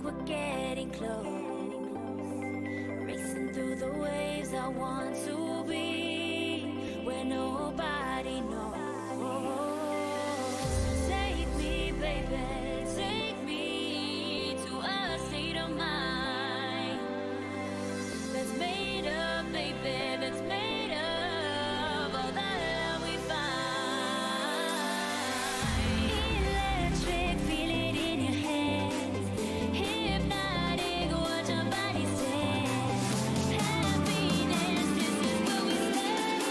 we're getting close. Racing through the waves, I want to be where nobody knows. Take me, baby, take me to a state of mind that's made up, baby, that's made of all the love we find. Electric, feel it in your hands. Hypnotic, watch your body stand. Happiness, this is where we stand.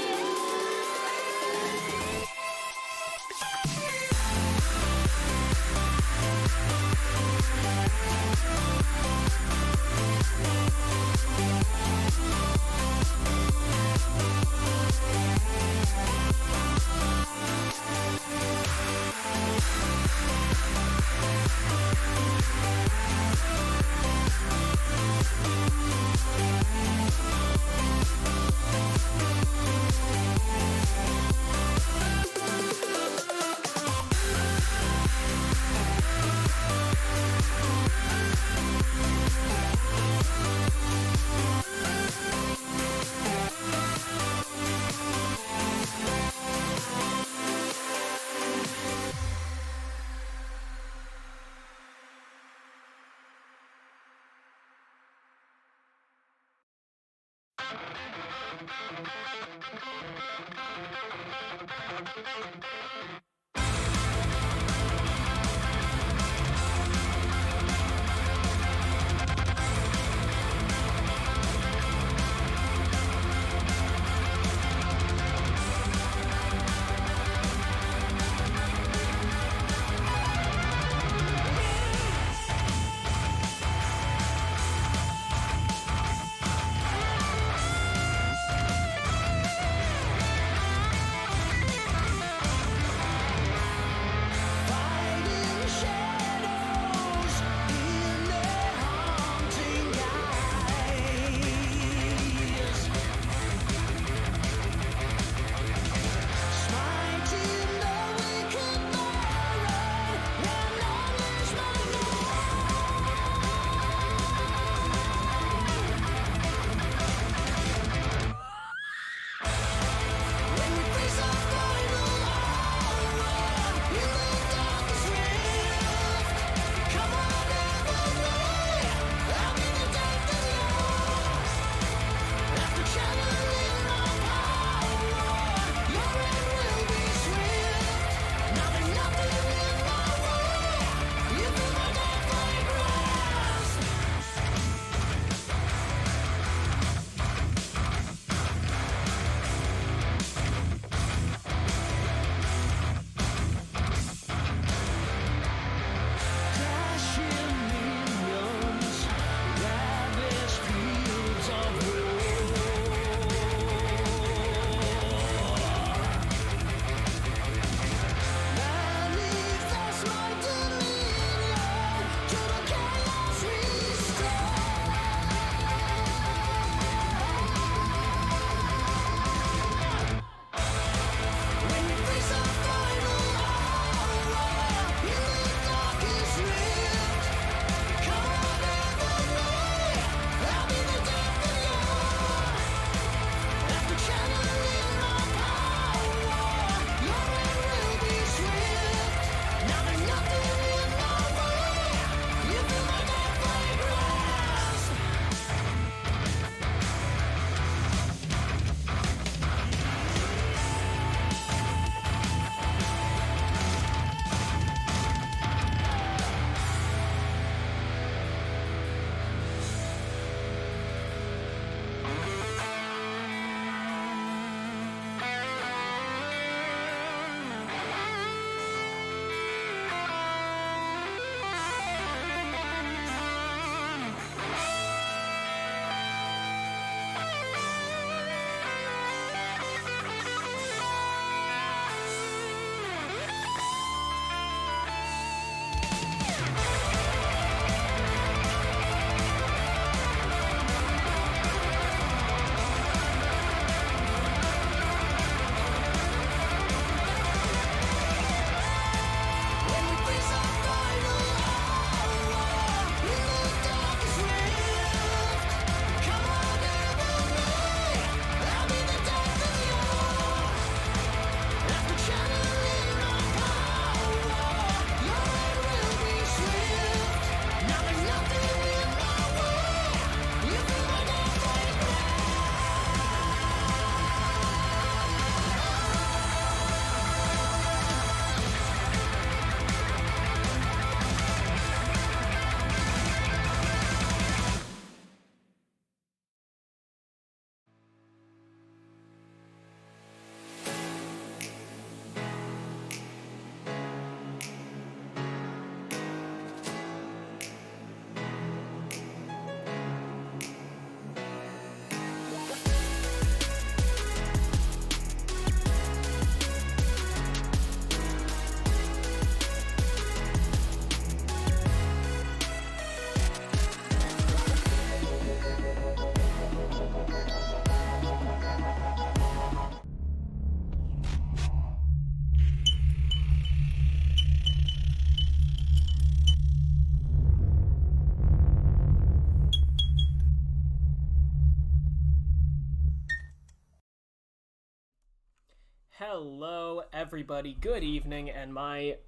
Hello, everybody. Good evening, and my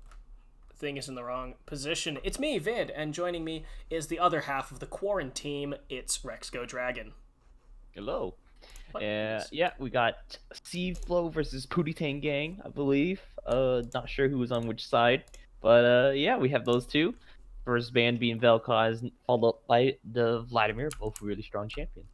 thing is in the wrong position. It's me, Vid, and joining me is the other half of the quarantine. It's Rex Go Dragon. Hello. What? Yeah, we got CFlow versus Pootie Tang Gang, I believe. Not sure who was on which side, but yeah, we have those two. First band being Vel'Koz, followed up by the Vladimir, both really strong champions.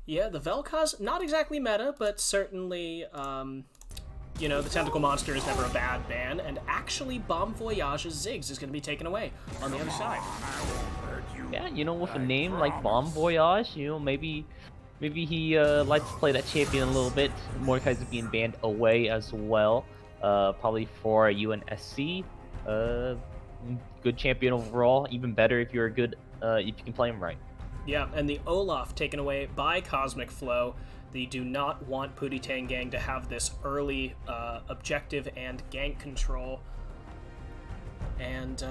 Yeah, the Vel'Koz, not exactly meta, but certainly, the Tentacle Monster is never a bad ban, and actually Bomb Voyage's Ziggs is going to be taken away on the other side. Yeah, with a name like Bomb Voyage, maybe he likes to play that champion a little bit. Mordekaiser being banned away as well. Probably for UNSC. Good champion overall. Even better if you're a good if you can play him right. Yeah, and the Olaf taken away by Cosmic Flow. They do not want Pootie Tang Gang to have this early objective and gank control. And,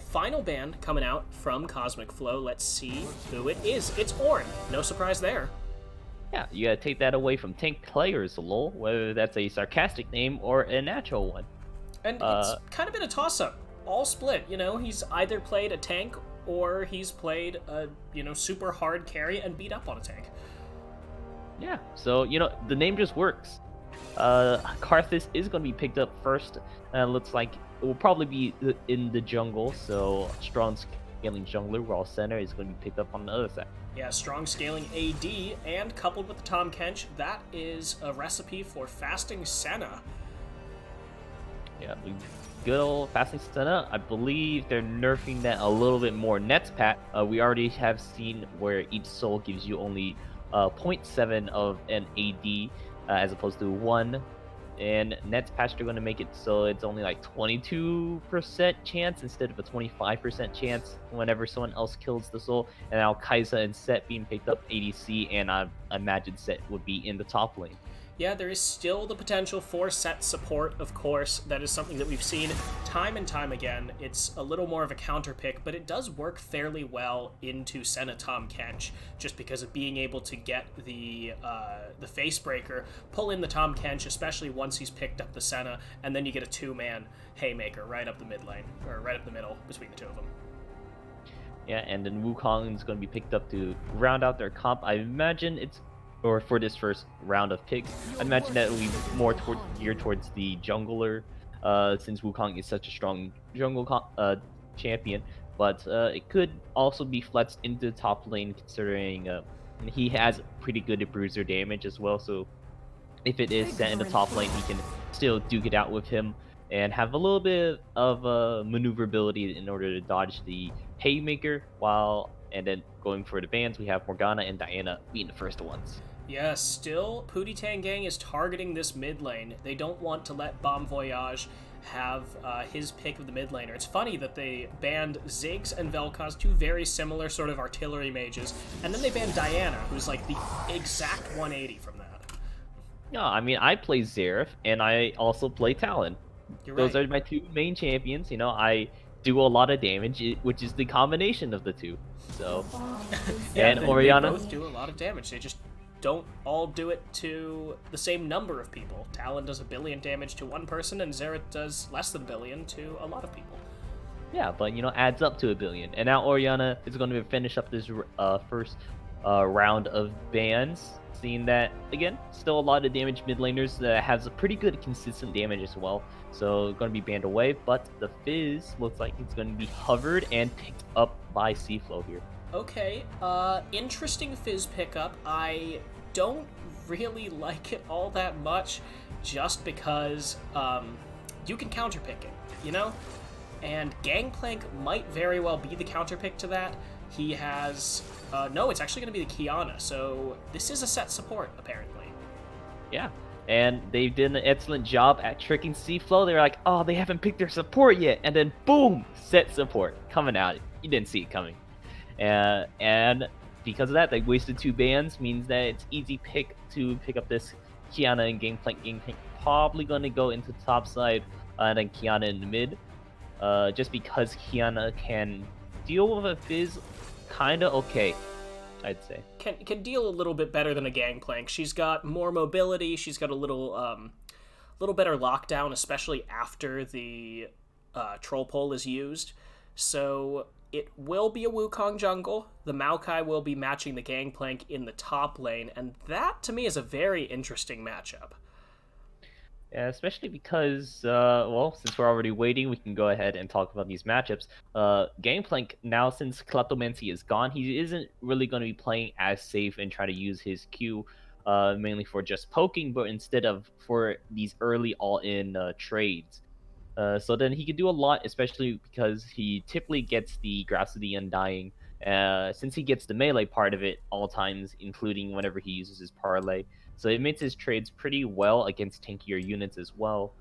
final ban coming out from Cosmic Flow. Let's see who it is. It's Ornn. No surprise there. Yeah, you gotta take that away from tank players, lol, whether that's a sarcastic name or a natural one. And it's kind of been a toss-up. All split, he's either played a tank or he's played a, super hard carry and beat up on a tank. Yeah, so, the name just works. Karthus is going to be picked up first, and looks like it will probably be in the jungle, so strong scaling jungler, while center is going to be picked up on the other side. Yeah, strong scaling AD, and coupled with the Tahm Kench, that is a recipe for fasting Senna. Yeah, good old fasting Senna. I believe they're nerfing that a little bit more. Next patch, we already have seen where each soul gives you only 0.7 of an AD as opposed to 1. And next patch they're going to make it so it's only like 22% chance instead of a 25% chance whenever someone else kills the soul. And now Kai'Sa and Set being picked up ADC, and I imagine Set would be in the top lane. Yeah, there is still the potential for set support, of course. That is something that we've seen time and time again. It's a little more of a counter pick, but it does work fairly well into Senna Tahm Kench, just because of being able to get the face breaker, pull in the Tahm Kench, especially once he's picked up the Senna, and then you get a two-man haymaker right up the mid lane, or right up the middle between the two of them. Yeah, and then Wukong is going to be picked up to round out their comp. I imagine or for this first round of picks, I imagine that it will be more geared towards the jungler, since Wukong is such a strong jungle champion. But it could also be flexed into the top lane, considering he has pretty good bruiser damage as well. So if it is set in the top lane, he can still duke it out with him and have a little bit of maneuverability in order to dodge the haymaker. And then going for the bans, we have Morgana and Diana being the first ones. Yeah, still, Pootie Tang Gang is targeting this mid lane. They don't want to let Bomb Voyage have his pick of the mid laner. It's funny that they banned Ziggs and Vel'Koz, two very similar sort of artillery mages, and then they banned Diana, who's like the exact 180 from that. No, I mean, I play Xerath, and I also play Talon. Those are my two main champions. I do a lot of damage, which is the combination of the two. So, yeah, and Orianna, they both do a lot of damage. They just don't all do it to the same number of people. Talon does 1 billion damage to one person, and Xerath does less than 1 billion to a lot of people. Yeah, but adds up to 1 billion. And now Orianna is going to finish up this first round of bans. Seeing that, again, still a lot of damage mid laners that has a pretty good consistent damage as well. So going to be banned away, but the Fizz looks like it's going to be hovered and picked up by CFlow here. Okay, interesting Fizz pickup. I don't really like it all that much, just because you can counterpick it, And Gangplank might very well be the counterpick to that. He has... no, it's actually going to be the Kiana, so this is a set support, apparently. Yeah, and they did an excellent job at tricking CFlow. They were like, oh, they haven't picked their support yet, and then boom, set support coming out. You didn't see it coming. And because of that, they wasted 2 bans, means that it's easy pick to pick up this Kiana and Gangplank. Gangplank probably going to go into the top side, and then Kiana in the mid. Just because Kiana can deal with a Fizz kind of okay, I'd say. Can deal a little bit better than a Gangplank. She's got more mobility. She's got a little little better lockdown, especially after the troll pole is used. So it will be a Wukong jungle. The Maokai will be matching the Gangplank in the top lane, and that to me is a very interesting matchup. Yeah, especially because, well, since we're already waiting, we can go ahead and talk about these matchups. Gangplank, now since Kleptomancy is gone, he isn't really going to be playing as safe and try to use his Q mainly for just poking, but instead of for these early all-in trades. So then he can do a lot, especially because he typically gets the Grasp of the Undying, since he gets the melee part of it all times, including whenever he uses his parlay. So it makes his trades pretty well against tankier units as well.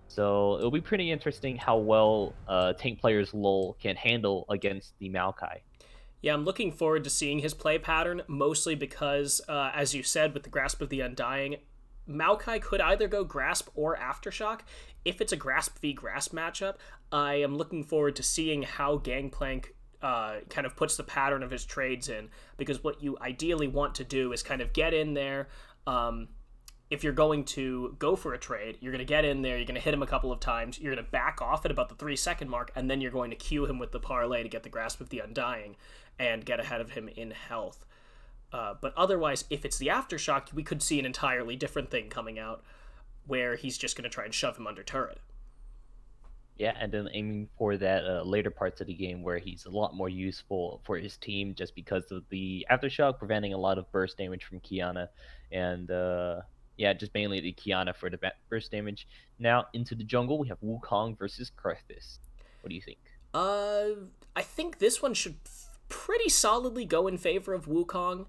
So it'll be pretty interesting how well tank players LoL can handle against the Maokai. Yeah, I'm looking forward to seeing his play pattern, mostly because, as you said, with the Grasp of the Undying, Maokai could either go Grasp or Aftershock. If it's a Grasp v Grasp matchup, I am looking forward to seeing how Gangplank kind of puts the pattern of his trades in, because what you ideally want to do is kind of get in there. If you're going to go for a trade, you're going to get in there, you're going to hit him a couple of times, you're going to back off at about the 3-second mark, and then you're going to cue him with the parlay to get the Grasp of the Undying and get ahead of him in health. But otherwise, if it's the Aftershock, we could see an entirely different thing coming out where he's just going to try and shove him under turret. Yeah, and then aiming for that later parts of the game where he's a lot more useful for his team just because of the Aftershock preventing a lot of burst damage from Kiana. And yeah, just mainly the Kiana for the burst damage. Now into the jungle, we have Wukong versus Karthus. What do you think? I think this one should pretty solidly go in favor of Wukong.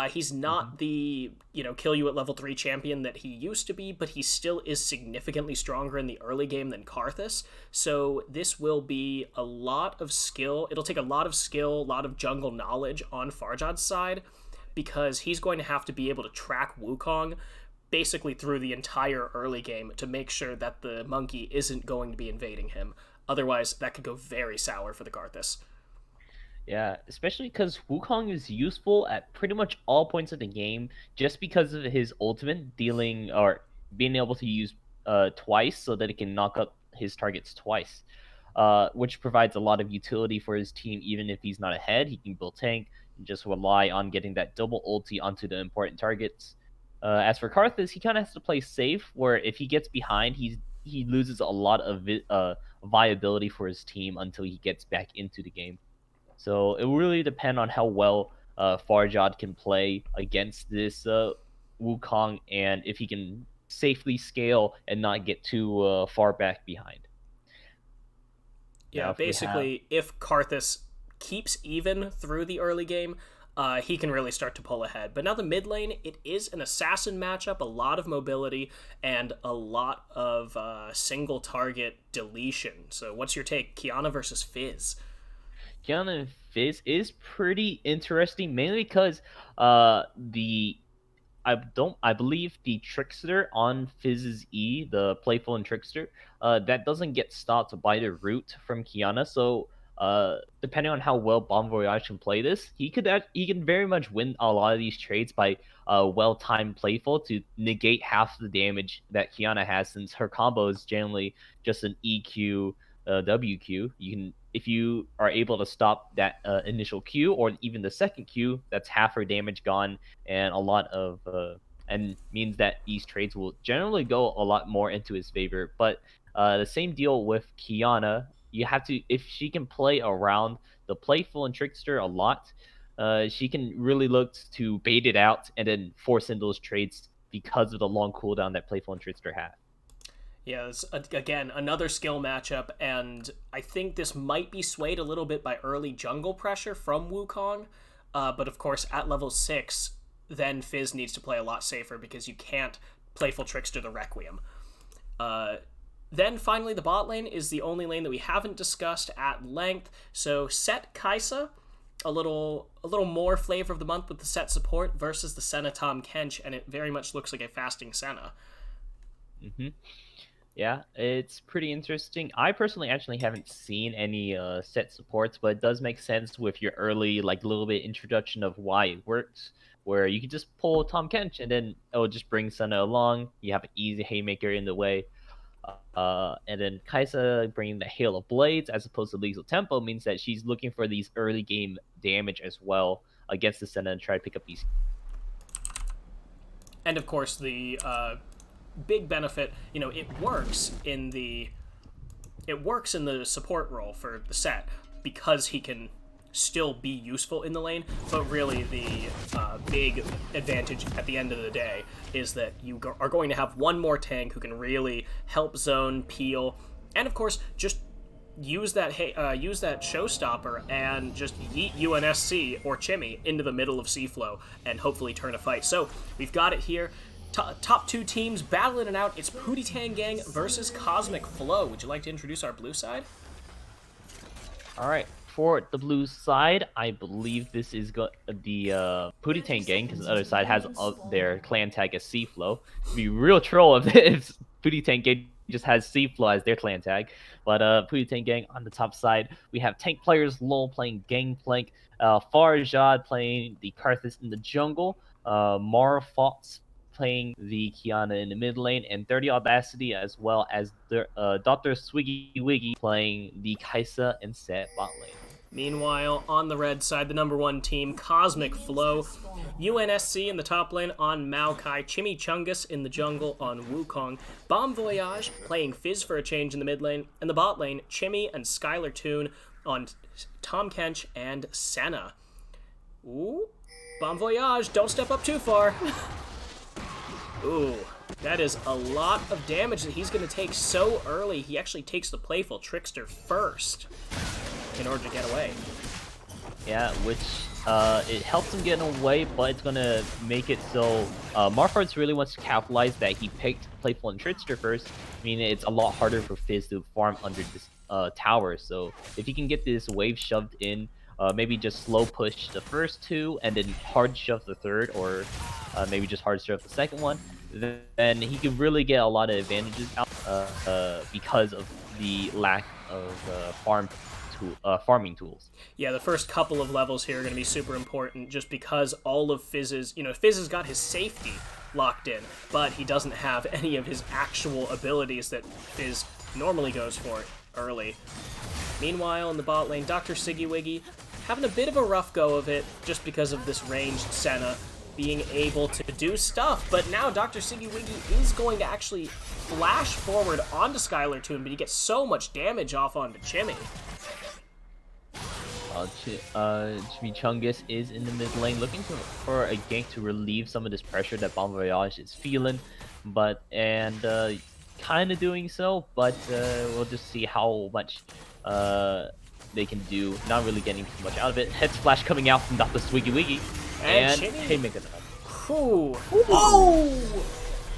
He's not the, kill you at level 3 champion that he used to be, but he still is significantly stronger in the early game than Karthus. So this will be a lot of skill. It'll take a lot of skill, a lot of jungle knowledge on Farjad's side, because he's going to have to be able to track Wukong basically through the entire early game to make sure that the monkey isn't going to be invading him. Otherwise, that could go very sour for the Karthus. Yeah, especially because Wukong is useful at pretty much all points of the game just because of his ultimate dealing or being able to use twice so that it can knock up his targets twice, which provides a lot of utility for his team. Even if he's not ahead, he can build tank and just rely on getting that double ulti onto the important targets. As for Karthus, he kind of has to play safe, where if he gets behind, he loses a lot of viability for his team until he gets back into the game. So it will really depend on how well Farjad can play against this Wukong and if he can safely scale and not get too far back behind. Yeah, basically, if Karthus keeps even through the early game, he can really start to pull ahead. But now the mid lane, it is an assassin matchup, a lot of mobility, and a lot of single target deletion. So what's your take? Kiana versus Fizz. Kiana and Fizz is pretty interesting, mainly because I believe the Trickster on Fizz's E, the Playful and Trickster, that doesn't get stopped by the root from Kiana. So depending on how well Bon Voyage can play this, he can very much win a lot of these trades by well-timed Playful to negate half the damage that Kiana has, since her combo is generally just an EQ WQ. You can, if you are able to stop that initial Q or even the second Q, that's half her damage gone, and a lot of and means that these trades will generally go a lot more into his favor. But the same deal with Kiana. You have to, if she can play around the Playful and Trickster a lot, she can really look to bait it out and then force in those trades because of the long cooldown that Playful and Trickster have. Yeah, it's, again, another skill matchup, and I think this might be swayed a little bit by early jungle pressure from Wukong, but of course, at level 6, then Fizz needs to play a lot safer because you can't Playful Trickster the Requiem. Then finally, the bot lane is the only lane that we haven't discussed at length, so Set Kaisa, a little more flavor of the month with the Set support versus the Senna Tahm Kench, and it very much looks like a fasting Senna. Yeah, it's pretty interesting. I personally actually haven't seen any set supports, but it does make sense with your early, like, little bit introduction of why it works, where you can just pull Tahm Kench and then it'll just bring Senna along. You have an easy haymaker in the way. And then Kaisa bringing the Hail of Blades as opposed to Lethal Tempo means that she's looking for these early game damage as well against the Senna and try to pick up these. And of course, the big benefit, it works in the support role for the set because he can still be useful in the lane, but really the big advantage at the end of the day is that you are going to have one more tank who can really help zone, peel, and of course just use that showstopper and just yeet UNSC or Chimmy into the middle of CFlow and hopefully turn a fight. So we've got it here. Top two teams battling it out. It's Pootie Gang versus CFlow. Would you like to introduce our blue side? All right. For the blue side, I believe this is the Pootie Gang, because the other side has their clan tag as CFlow. It'd be real troll if Pootie Gang just has CFlow as their clan tag. But Pootie Gang on the top side, we have tank players, Lol playing Gangplank, Farjad playing the Karthus in the jungle, Mara Fox playing the Kiana in the mid lane, and 30 Audacity as well as the Dr. Swiggy Wiggy playing the Kaisa and Set bot lane. Meanwhile, on the red side, the number one team, CFlow, UNSC in the top lane on Maokai, Chimichungus in the jungle on Wukong, Bomb Voyage playing Fizz for a change in the mid lane, and the bot lane, Chimmy and Skylar Toon on Tom Kench and Senna. Ooh, Bomb Voyage, don't step up too far. Ooh, that is a lot of damage that he's going to take so early. He actually takes the Playful Trickster first in order to get away. Yeah, which it helps him get away, but it's gonna make it so Marfarts really wants to capitalize that he picked Playful and Trickster first. I mean, it's a lot harder for Fizz to farm under this tower, so if he can get this wave shoved in, maybe just slow push the first two and then hard shove the third, or maybe just hard shove the second one, then he can really get a lot of advantages out because of the lack of farming tools. Yeah, the first couple of levels here are going to be super important just because all of Fizz's, Fizz has got his safety locked in, but he doesn't have any of his actual abilities that Fizz normally goes for early. Meanwhile, in the bot lane, Dr. Siggy Wiggy having a bit of a rough go of it just because of this ranged Senna being able to do stuff, but now Dr. Siggy Wiggy is going to actually flash forward onto Skylar Toon, but he gets so much damage off onto Chimmy. Chimichungus is in the mid lane looking for a gank to relieve some of this pressure that Bon Voyage is feeling, but kind of doing so, but we'll just see how much they can do. Not really getting too much out of it. Head splash coming out from Dr. Swiggy Wiggy, and Haymaker. Ooh. Oh!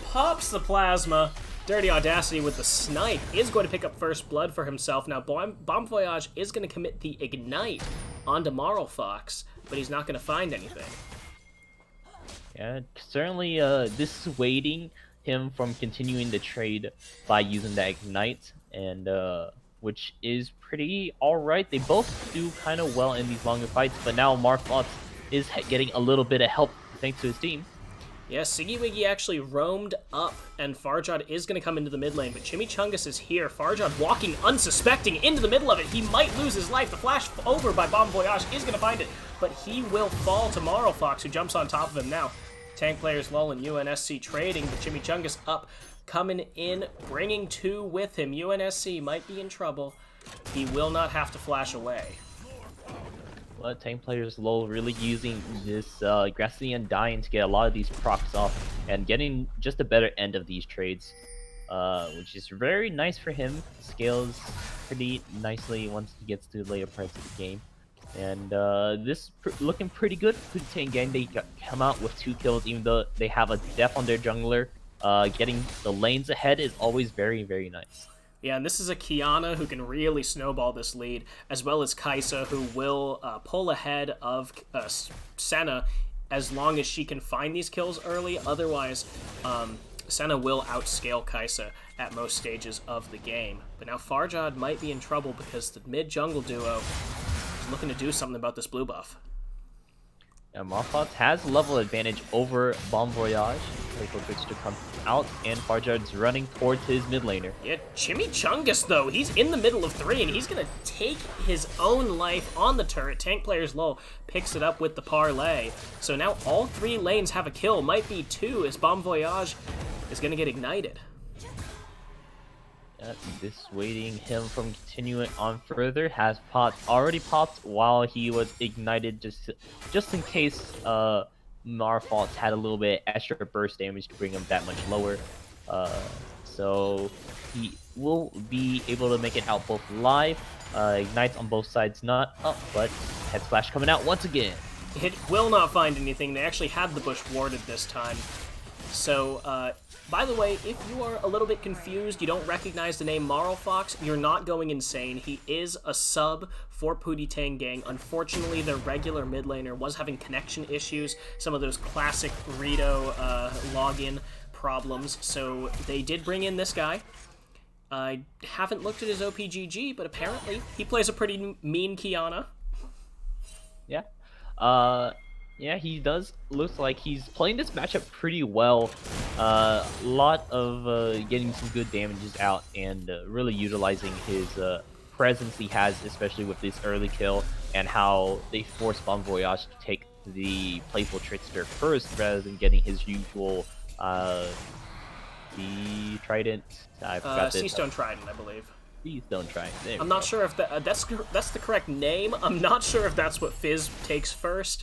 Pops the plasma. Dirty Audacity with the snipe is going to pick up first blood for himself. Now, Bomb Voyage is going to commit the Ignite onto Marl Fox, but he's not going to find anything. Yeah, certainly this is waiting him from continuing the trade by using the Ignite, and which is pretty alright. They both do kind of well in these longer fights, but now Marl Fox is getting a little bit of help thanks to his team. Yeah, Siggy Wiggy actually roamed up, and Farjad is going to come into the mid lane, but Chimichungus is here. Farjad walking unsuspecting into the middle of it. He might lose his life. The flash over by Bomb Voyage is going to find it, but he will fall to Marl Fox, who jumps on top of him now. Tank players Lull and UNSC trading, but Chimichungus up, coming in, bringing two with him. UNSC might be in trouble. He will not have to flash away. Well, tank players Lull really using this Grassy and Dying to get a lot of these procs off and getting just a better end of these trades, which is very nice for him. Scales pretty nicely once he gets to the later parts of the game. And this looking pretty good for the Pootie Gang. They come out with 2 kills, even though they have a death on their jungler. Getting the lanes ahead is always very, very nice. Yeah, and this is a Kiana who can really snowball this lead, as well as Kaisa, who will pull ahead of Senna as long as she can find these kills early. Otherwise, Senna will outscale Kaisa at most stages of the game. But now Farjad might be in trouble because the mid-jungle duo is looking to do something about this blue buff. Yeah, Marfox has level advantage over Bomb Voyage playful trickster comes out, and Farjad's running towards his mid laner. Yeah, Chimichungus, though, he's in the middle of 3, and he's going to take his own life on the turret. Tank player's low, picks it up with the parlay. So now all 3 lanes have a kill. Might be 2, as Bomb Voyage is going to get ignited. Dissuading him from continuing on further, has already popped while he was ignited, just in case Marfaults had a little bit extra burst damage to bring him that much lower. So he will be able to make it out both live. Ignites on both sides, not up, but head splash coming out once again. It will not find anything. They actually had the bush warded this time. So, by the way, if you are a little bit confused, you don't recognize the name Marl Fox, you're not going insane. He is a sub for Pootie Gang. Unfortunately, their regular mid laner was having connection issues, some of those classic Rito login problems, so they did bring in this guy. I haven't looked at his OPGG, but apparently he plays a pretty mean Kiana. Yeah. Yeah, he does. Looks like he's playing this matchup pretty well. A lot of getting some good damages out and really utilizing his presence he has, especially with this early kill and how they force Bon Voyage to take the playful trickster first rather than getting his usual the trident. I forgot Sea Stone Trident, I believe. Sea Stone Trident. I'm not sure if that's the correct name. I'm not sure if that's what Fizz takes first.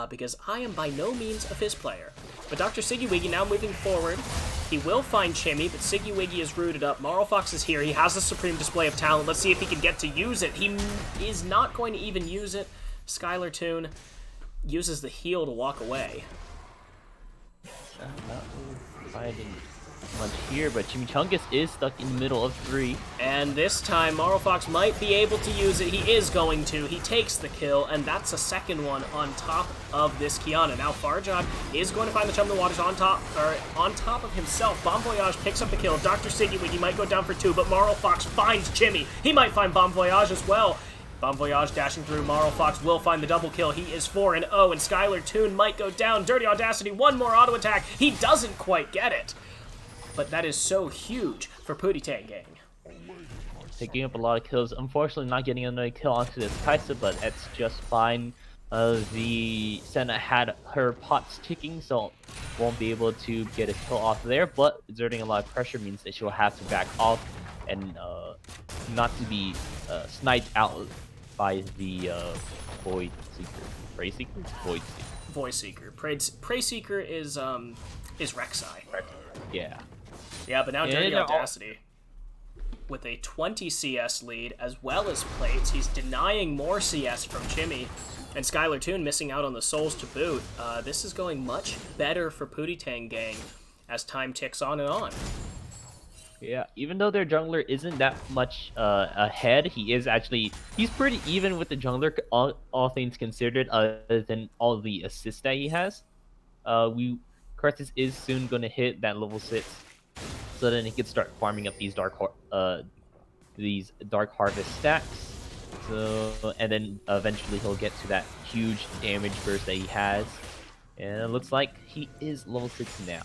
Because I am by no means a Fizz player. But Dr. Siggy now moving forward. He will find Chimmy, but Siggy is rooted up. Marlfox is here. He has a supreme display of talent. Let's see if he can get to use it. He is not going to even use it. Skylar Toon uses the heal to walk away. Not finding much here, but Chimichungus is stuck in the middle of 3. And this time, Marlfox might be able to use it. He is going to. He takes the kill, and that's a second one on top of this Kiana. Now Farjad is going to find the Chum of the Waters on top of himself. Bomb Voyage picks up the kill. Dr. Siggy might go down for 2, but Marlfox finds Chimmy. He might find Bomb Voyage as well. Bomb Voyage dashing through. Marlfox will find the double kill. He is 4-0, and Skylar Toon might go down. Dirty Audacity, one more auto attack. He doesn't quite get it. But that is so huge for Pootie Gang. Picking up a lot of kills. Unfortunately, not getting another kill onto this Kaisa, but that's just fine. The Senna had her pots ticking, so won't be able to get a kill off there. But exerting a lot of pressure means that she will have to back off and not to be sniped out by the Void Seeker. Prey Seeker? Void Seeker. Void Seeker. Prey Seeker is Rek'Sai. Yeah. Yeah, but now Dirty Audacity with a 20 CS lead as well as plates. He's denying more CS from Chimmy, and Skylar Toon missing out on the souls to boot. This is going much better for Pootie Gang as time ticks on and on. Yeah, even though their jungler isn't that much ahead, he's pretty even with the jungler, all things considered, other than all the assists that he has. Curtis is soon going to hit that level 6, so then he can start farming up these dark harvest stacks. So, and then eventually he'll get to that huge damage burst that he has, and it looks like he is level 6 now.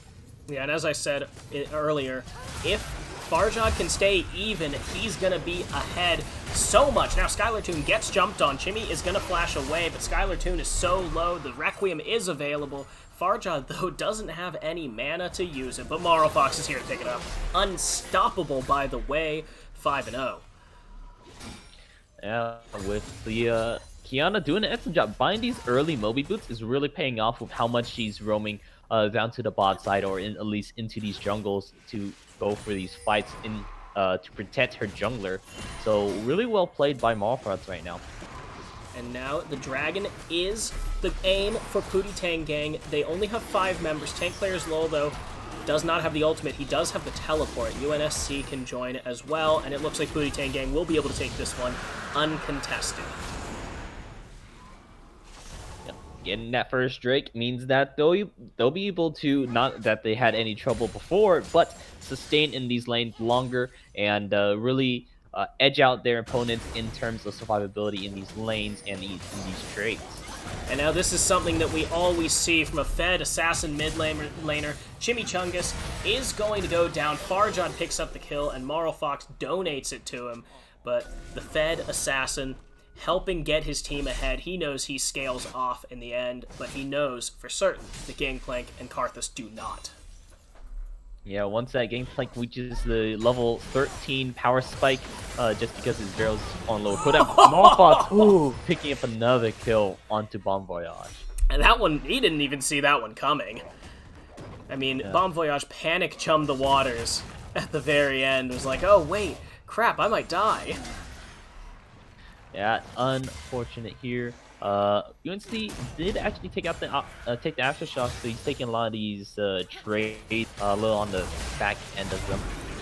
Yeah, and as I said earlier, if Farjad can stay even, he's going to be ahead so much. Now Skylar Toon gets jumped on. Chimmy is going to flash away, but Skylar Toon is so low. The Requiem is available. Farjad, though, doesn't have any mana to use it, but Marlfox is here to pick it up. Unstoppable, by the way, 5-0. Yeah, with the Kiana doing an excellent job. Buying these early Moby boots is really paying off with how much she's roaming down to the bot side, or at least into these jungles to go for these fights to protect her jungler. So really well played by Marlfox right now. And now the Dragon is the aim for Pootie Gang. They only have 5 members. Tank player's low, though, does not have the ultimate. He does have the teleport. UNSC can join as well, and it looks like Pootie Gang will be able to take this one uncontested. Yep. Getting that first Drake means that they'll be able to, not that they had any trouble before, but sustain in these lanes longer and really edge out their opponents in terms of survivability in these lanes and in these trades. And now this is something that we always see from a Fed assassin mid laner. Chimichangas is going to go down. Farjad picks up the kill, and Marl Fox donates it to him. But the Fed assassin helping get his team ahead. He knows he scales off in the end, but he knows for certain that Gangplank and Karthus do not. Yeah, once that Gangplank reaches the level 13 power spike, just because his barrel's on low cooldown, Malfox, ooh, picking up another kill onto Bon Voyage. And that one, he didn't even see that one coming. I mean, yeah. Bon Voyage panic chummed the waters at the very end. It was like, oh wait, crap, I might die. Yeah, unfortunate here. UNC did actually take out the aftershocks, so he's taking a lot of these trades a little on the back end of them.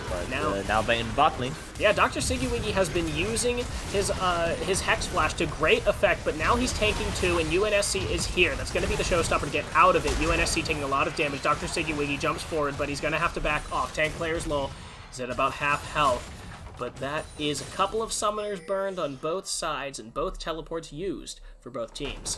But now in bot lane. Yeah, Dr. Siggy has been using his Hex Flash to great effect, but now he's tanking too, and UNSC is here. That's going to be the showstopper to get out of it. UNSC taking a lot of damage. Dr. Siggy jumps forward, but he's going to have to back off. Tank player's low. He's at about half health. But that is a couple of summoners burned on both sides and both teleports used for both teams.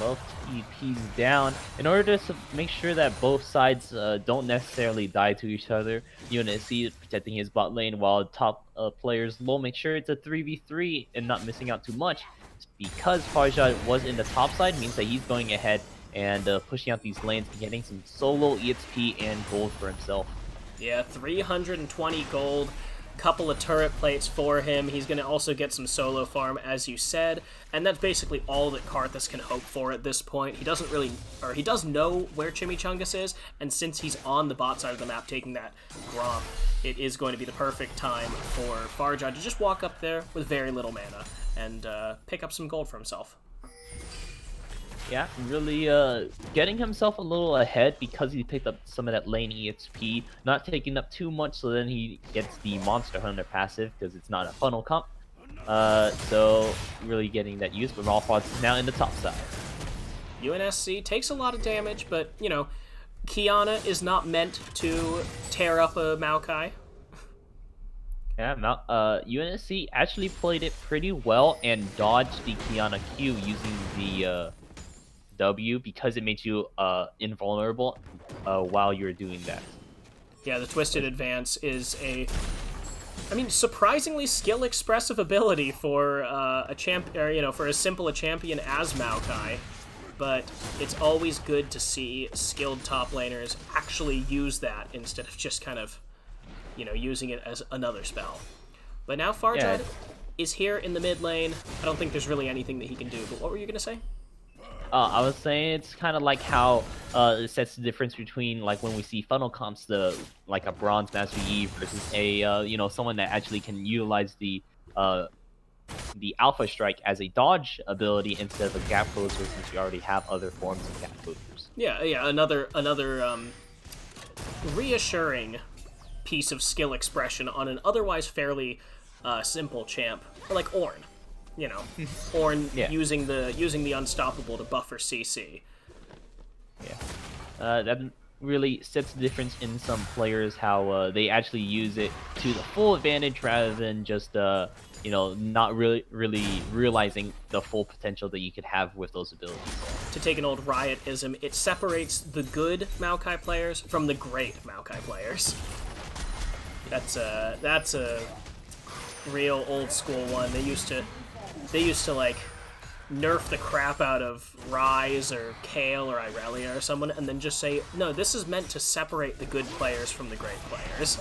Both TPs down. In order to make sure that both sides don't necessarily die to each other, UNSC is protecting his bot lane while top players low. Make sure it's a 3v3 and not missing out too much. Because Farjad was in the top side means that he's going ahead and pushing out these lanes and getting some solo EXP and gold for himself. Yeah, 320 gold, couple of turret plates for him. He's going to also get some solo farm, as you said, and that's basically all that Karthus can hope for at this point. He doesn't really, or he does know where Chimichangas is, and since he's on the bot side of the map taking that Gromp, it is going to be the perfect time for Farjad to just walk up there with very little mana and pick up some gold for himself. Yeah, really getting himself a little ahead because he picked up some of that lane EXP, not taking up too much, so then he gets the Monster Hunter passive because it's not a funnel comp. So really getting that use, but Malfox is now in the top side. UNSC takes a lot of damage, but, you know, Kiana is not meant to tear up a Maokai. Yeah, UNSC actually played it pretty well and dodged the Kiana Q using the W because it makes you invulnerable while you're doing that. Yeah, the Twisted Advance is a, I mean, surprisingly skill expressive ability for a champ, or, you know, for as simple a champion as Maokai. But it's always good to see skilled top laners actually use that instead of just kind of, you know, using it as another spell. But now Farjad is here in the mid lane. I don't think there's really anything that he can do. But what were you gonna say? I was saying it's kind of like how it sets the difference between like when we see funnel comps, like a bronze Master Yi versus a you know, someone that actually can utilize the Alpha Strike as a dodge ability instead of a gap closer, since you already have other forms of gap closers. Yeah, another reassuring piece of skill expression on an otherwise fairly simple champ, like Ornn. You know, Ornn using the Unstoppable to buffer CC. Yeah, that really sets the difference in some players, how they actually use it to the full advantage rather than just you know, not really realizing the full potential that you could have with those abilities. To take an old Riot-ism, it separates the good Maokai players from the great Maokai players. That's a real old school one. They used to like nerf the crap out of Ryze or Kayle or Irelia or someone, and then just say, no, this is meant to separate the good players from the great players.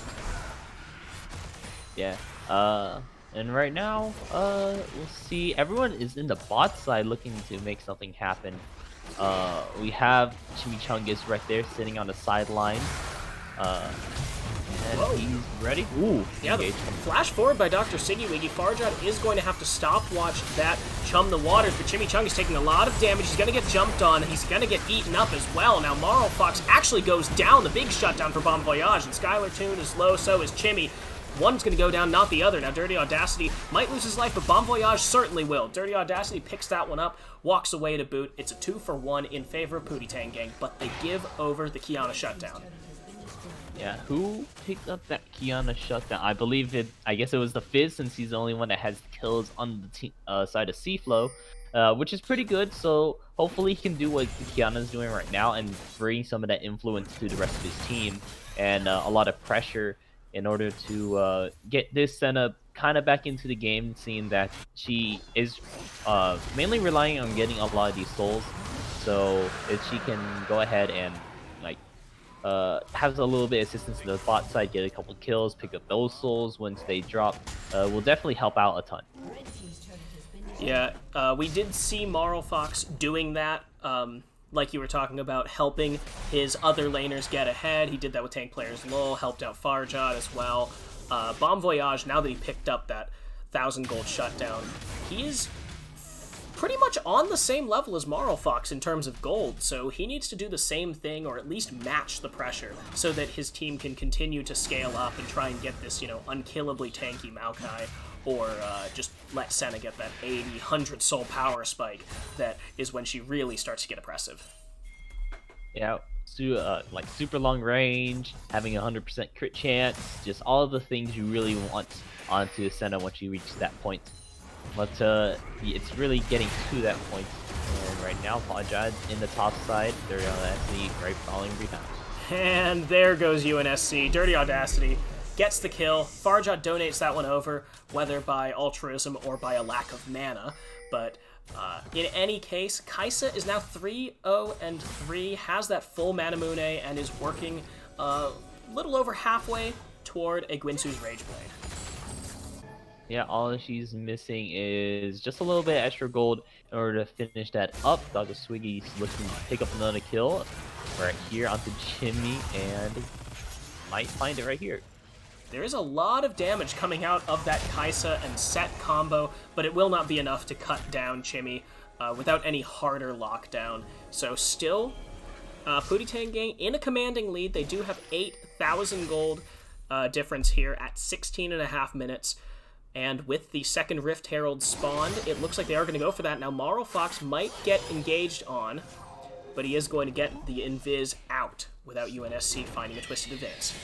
Yeah. And right now, we'll see. Everyone is in the bot side looking to make something happen. We have Chimichangas right there sitting on the sideline. And he's ready. Ooh, yeah, the flash forward by Dr. Siggy. Farjad is going to have to stopwatch that chum the waters, but Chimichanga's taking a lot of damage. He's going to get jumped on. He's going to get eaten up as well. Now Marl Fox actually goes down. The big shutdown for Bon Voyage, and Skylar Toon is low, so is Chimmy. One's going to go down, not the other. Now Dirty Audacity might lose his life, but Bon Voyage certainly will. Dirty Audacity picks that one up, walks away to boot. It's a 2-for-1 in favor of Pootie Tang Gang, but they give over the Kiana shutdown. Yeah, who picked up that Kiana shutdown? I believe I guess it was the Fizz, since he's the only one that has kills on the side of CFlow. which is pretty good. So hopefully he can do what Kiana's doing right now and bring some of that influence to the rest of his team and a lot of pressure in order to get this Senna kind of back into the game, seeing that she is mainly relying on getting a lot of these souls. So if she can go ahead and like has a little bit of assistance in the bot side, get a couple kills, pick up those souls once they drop, will definitely help out a ton. Yeah, we did see Marl Fox doing that, like you were talking about, helping his other laners get ahead. He did that with tank players Lul, helped out Farjad as well. Bon Voyage, now that he picked up that 1,000 gold shutdown, he is pretty much on the same level as Marl Fox in terms of gold, so he needs to do the same thing or at least match the pressure so that his team can continue to scale up and try and get this, unkillably tanky Maokai, or just let Senna get that 80, 100 soul power spike that is when she really starts to get oppressive. Yeah, like super long range, having 100% crit chance, just all of the things you really want onto Senna once you reach that point. But it's really getting to that point. And right now, Farjad in the top side, Dirty Audacity right following behind. And there goes UNSC. Dirty Audacity gets the kill. Farjad donates that one over, whether by altruism or by a lack of mana. But in any case, Kaisa is now 3-0-3, has that full Manamune, and is working a little over halfway toward a Guinsu's Rageblade. Yeah, all she's missing is just a little bit extra gold in order to finish that up. Dr. Swiggy's looking to pick up another kill right here onto Jimmy, and might find it right here. There is a lot of damage coming out of that Kaisa and Set combo, but it will not be enough to cut down Jimmy without any harder lockdown. So still, Pootie Gang in a commanding lead. They do have 8,000 gold difference here at 16.5 minutes. And with the second Rift Herald spawned, it looks like they are going to go for that. Now, Marl Fox might get engaged on, but he is going to get the Invis out without UNSC finding a Twisted Advance.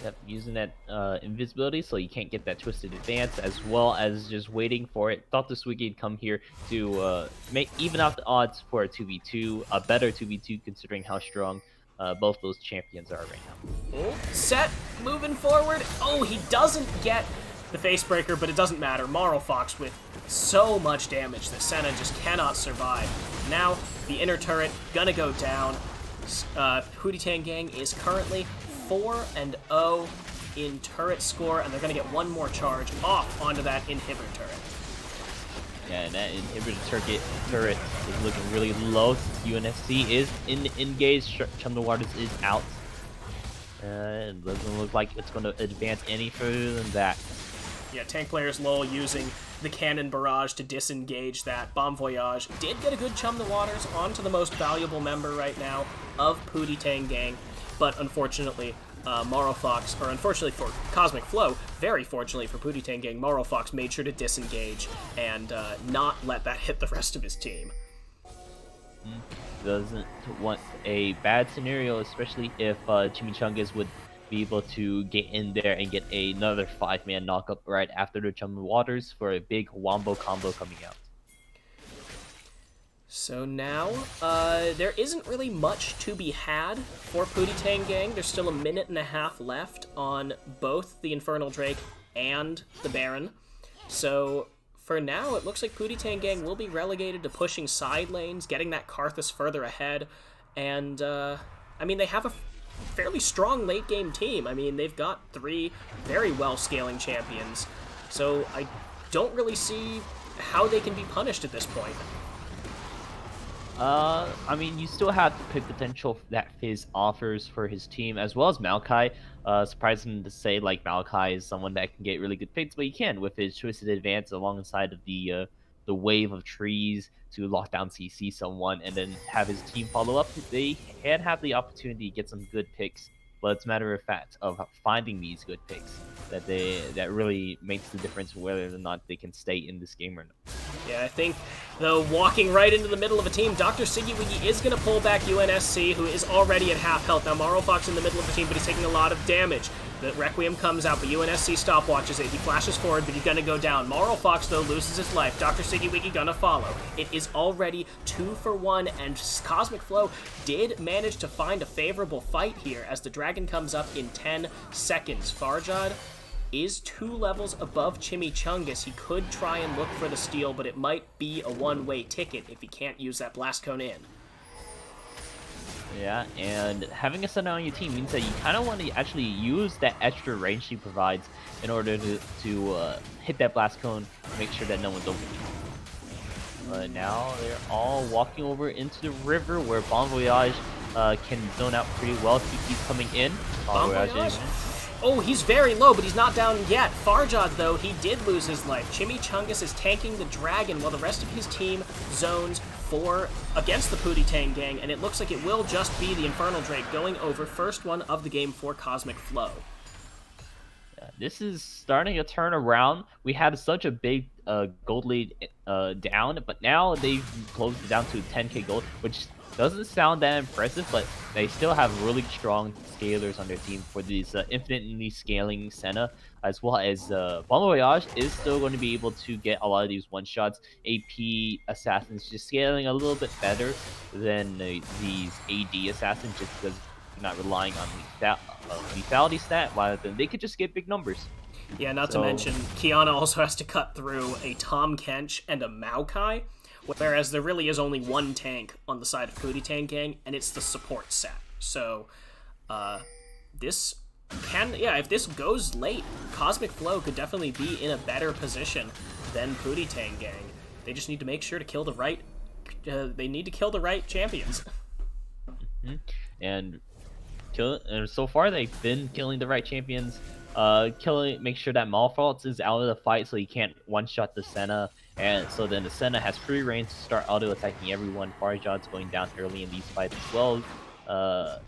Yep, using that invisibility so you can't get that Twisted Advance, as well as just waiting for it. Thought the Swiggy would come here to even out the odds for a 2v2, a better 2v2 considering how strong both those champions are right now. Oh, Set moving forward. Oh, he doesn't get the Facebreaker, but it doesn't matter. Marl Fox with so much damage that Senna just cannot survive. Now, the inner turret gonna go down. Pootie Gang is currently 4-0 in turret score, and they're gonna get one more charge off onto that inhibitor turret. Yeah, and that inhibitor turret is looking really low. UNSC is engaged. Chum the Waters is out. It doesn't look like it's going to advance any further than that. Yeah, tank players Lul using the cannon barrage to disengage that. Bon Voyage did get a good Chum the Waters onto the most valuable member right now of Pootie Gang, but unfortunately, Marl Fox, or unfortunately for Cosmic Flow, very fortunately for Pootie Gang, Marl Fox made sure to disengage and not let that hit the rest of his team. Doesn't want a bad scenario, especially if Chimichangas would be able to get in there and get another 5-man knockup right after the Chum Waters for a big wombo combo coming out. So now, there isn't really much to be had for Pootie Gang. There's still a minute and a half left on both the Infernal Drake and the Baron. So for now, it looks like Pootie Gang will be relegated to pushing side lanes, getting that Karthus further ahead, and, I mean, they have a fairly strong late-game team. I mean, they've got 3 very well-scaling champions, so I don't really see how they can be punished at this point. I mean, you still have the potential that Fizz offers for his team, as well as Maokai. Surprising to say, like, Maokai is someone that can get really good picks, but he can with his Twisted Advance alongside of the wave of trees to lock down CC someone, and then have his team follow up. They can have the opportunity to get some good picks, but it's a matter of fact of finding these good picks that really makes the difference whether or not they can stay in this game or not. Yeah, I think, though, walking right into the middle of a team, Dr. Siggy is going to pull back UNSC, who is already at half health. Now, Marl Fox in the middle of the team, but he's taking a lot of damage. The Requiem comes out, but UNSC stopwatches it. He flashes forward, but he's going to go down. Marl Fox, though, loses his life. Dr. Siggy going to follow. It is already 2 for 1, and CFlow did manage to find a favorable fight here as the Dragon comes up in 10 seconds. Farjad is 2 levels above Chimichungus. He could try and look for the steal, but it might be a one-way ticket if he can't use that Blast Cone in. Yeah, and having a Senna on your team means that you kind of want to actually use that extra range she provides in order to hit that Blast Cone to make sure that no one's open. But now they're all walking over into the river where Bon Voyage can zone out pretty well. Kiki's coming in. Bon Voyage. Oh, he's very low, but he's not down yet. Farjad, though, he did lose his life. Chimichungus is tanking the Dragon while the rest of his team zones against the Pootie gang, and it looks like it will just be the Infernal Drake going over first one of the game for CFlow. Yeah, this is starting to turn around. We had such a big gold lead down, but now they've closed it down to 10k gold, which doesn't sound that impressive, but they still have really strong scalers on their team for these infinitely scaling Senna, as well as Bon Voyage is still going to be able to get a lot of these one-shots. AP Assassins just scaling a little bit better than these AD Assassins, just because you're not relying on lethality stat, rather than they could just get big numbers. Yeah, not to mention, Kiana also has to cut through a Tahm Kench and a Maokai, whereas there really is only one tank on the side of Pootie gang, and it's the support set. So, this if this goes late, CFlow could definitely be in a better position than Pootie gang. They just need to make sure to kill the right, champions. And so far they've been killing the right champions. Make sure that Malfaults is out of the fight so he can't one-shot the Senna, and so then the Senna has free reign to start auto-attacking everyone. Farjad's going down early in these fights as well.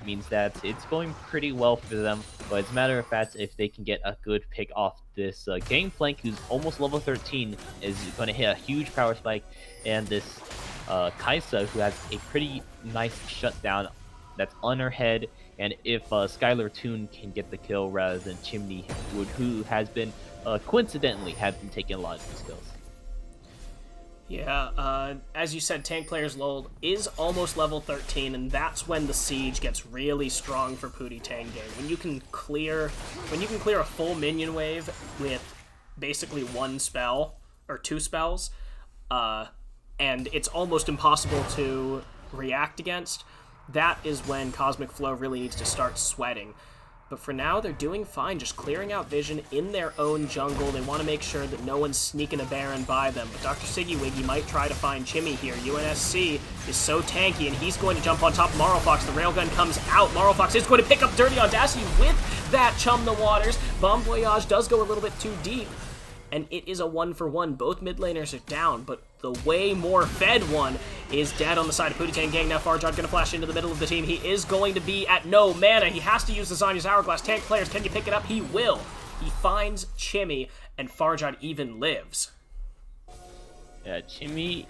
Means that it's going pretty well for them, but as a matter of fact, if they can get a good pick off this Gangplank, who's almost level 13, is going to hit a huge power spike, and this Kaisa, who has a pretty nice shutdown that's on her head. And if Skylar Toon can get the kill rather than Chimney, who has been coincidentally have been taking a lot of these kills. Yeah, as you said, tank player's lull is almost level 13, and that's when the siege gets really strong for Pootie gang. When you can clear a full minion wave with basically 1 spell or 2 spells, and it's almost impossible to react against. That is when CFlow really needs to start sweating. But for now, they're doing fine, just clearing out vision in their own jungle. They want to make sure that no one's sneaking a Baron by them. But Dr. Siggy might try to find Chimmy here. UNSC is so tanky, and he's going to jump on top of Marl Fox. The railgun comes out. Marl Fox is going to pick up Dirty Audacity with that Chum the Waters. Bon Voyage does go a little bit too deep, and it is a 1-for-1. Both mid laners are down, but the way more fed one is dead on the side of Pootie gang. Now Farjad going to flash into the middle of the team. He is going to be at no mana. He has to use the Zanya's Hourglass. Tank players, can you pick it up? He will. He finds Chimmy, and Farjad even lives. Yeah, Chimmy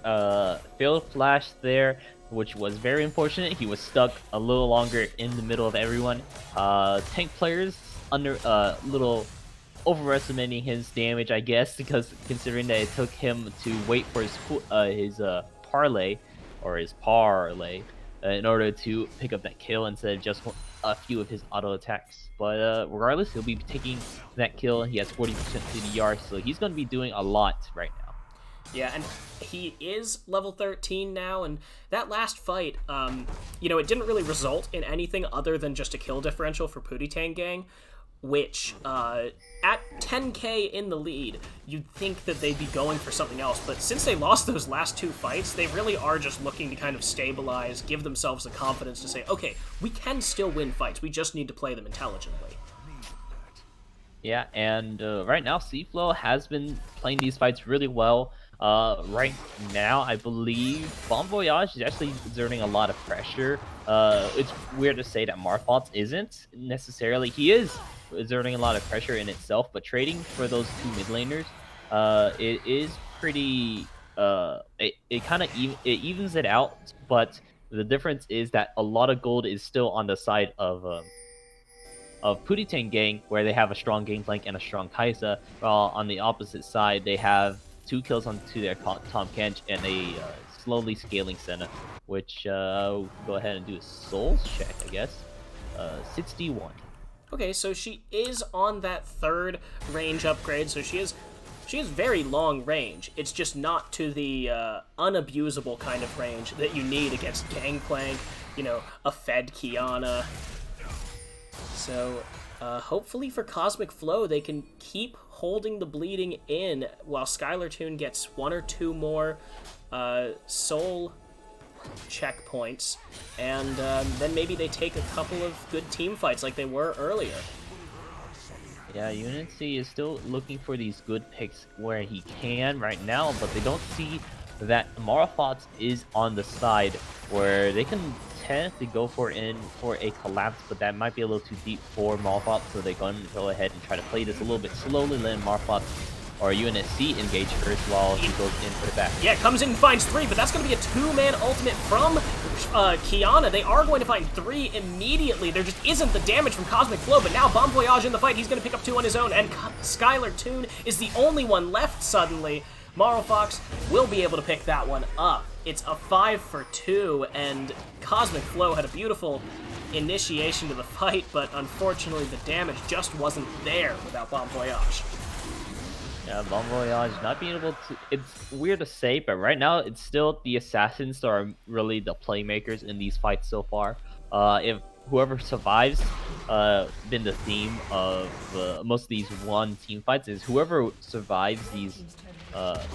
failed flash there, which was very unfortunate. He was stuck a little longer in the middle of everyone. Tank players little overestimating his damage, I guess, because considering that it took him to wait for his parlay in order to pick up that kill instead of just a few of his auto attacks. But regardless, he'll be taking that kill. He has 40% CDR, so he's going to be doing a lot right now. Yeah, and he is level 13 now, and that last fight, it didn't really result in anything other than just a kill differential for Pootie gang, which, at 10k in the lead, you'd think that they'd be going for something else, but since they lost those last 2 fights, they really are just looking to kind of stabilize, give themselves the confidence to say, okay, we can still win fights, we just need to play them intelligently. Yeah, and right now, CFlow has been playing these fights really well. Right now, I believe Bon Voyage is actually exerting a lot of pressure. It's weird to say that Marfault isn't necessarily. He is exerting a lot of pressure in itself, but trading for those 2 mid laners, it is pretty it kind of it evens it out, but the difference is that a lot of gold is still on the side of Pootie Gang, where they have a strong Gangplank and a strong Kaisa, while on the opposite side, they have 2 kills onto their Tom Kench and a slowly scaling Senna, which I'll go ahead and do a Souls check, I guess. 61. Okay, so she is on that 3rd range upgrade, so she has very long range. It's just not to the unabusable kind of range that you need against Gangplank, you know, a fed Kiana. So, hopefully for CFlow, they can keep holding the bleeding in while Skylar Toon gets 1 or 2 more soul checkpoints, and then maybe they take a couple of good team fights like they were earlier. Yeah, UNC is still looking for these good picks where he can right now, but they don't see that Marafots is on the side where they can technically go for a collapse, but that might be a little too deep for Marafots, so they're going to go ahead and try to play this a little bit slowly, letting Marafots or UNSC engage first while he goes in for the back. Yeah, comes in and finds 3, but that's going to be a 2-man ultimate from Kiana. They are going to find 3 immediately. There just isn't the damage from CFlow, but now Bon Voyage in the fight. He's going to pick up 2 on his own, and Skylar Toon is the only one left suddenly. Fox will be able to pick that one up. It's a 5 for 2, and CFlow had a beautiful initiation to the fight, but unfortunately the damage just wasn't there without Bon Voyage. Yeah, Bon Voyage not being able to... It's weird to say, but right now it's still the assassins that are really the playmakers in these fights so far. If whoever survives, been the theme of most of these team fights, is whoever survives these,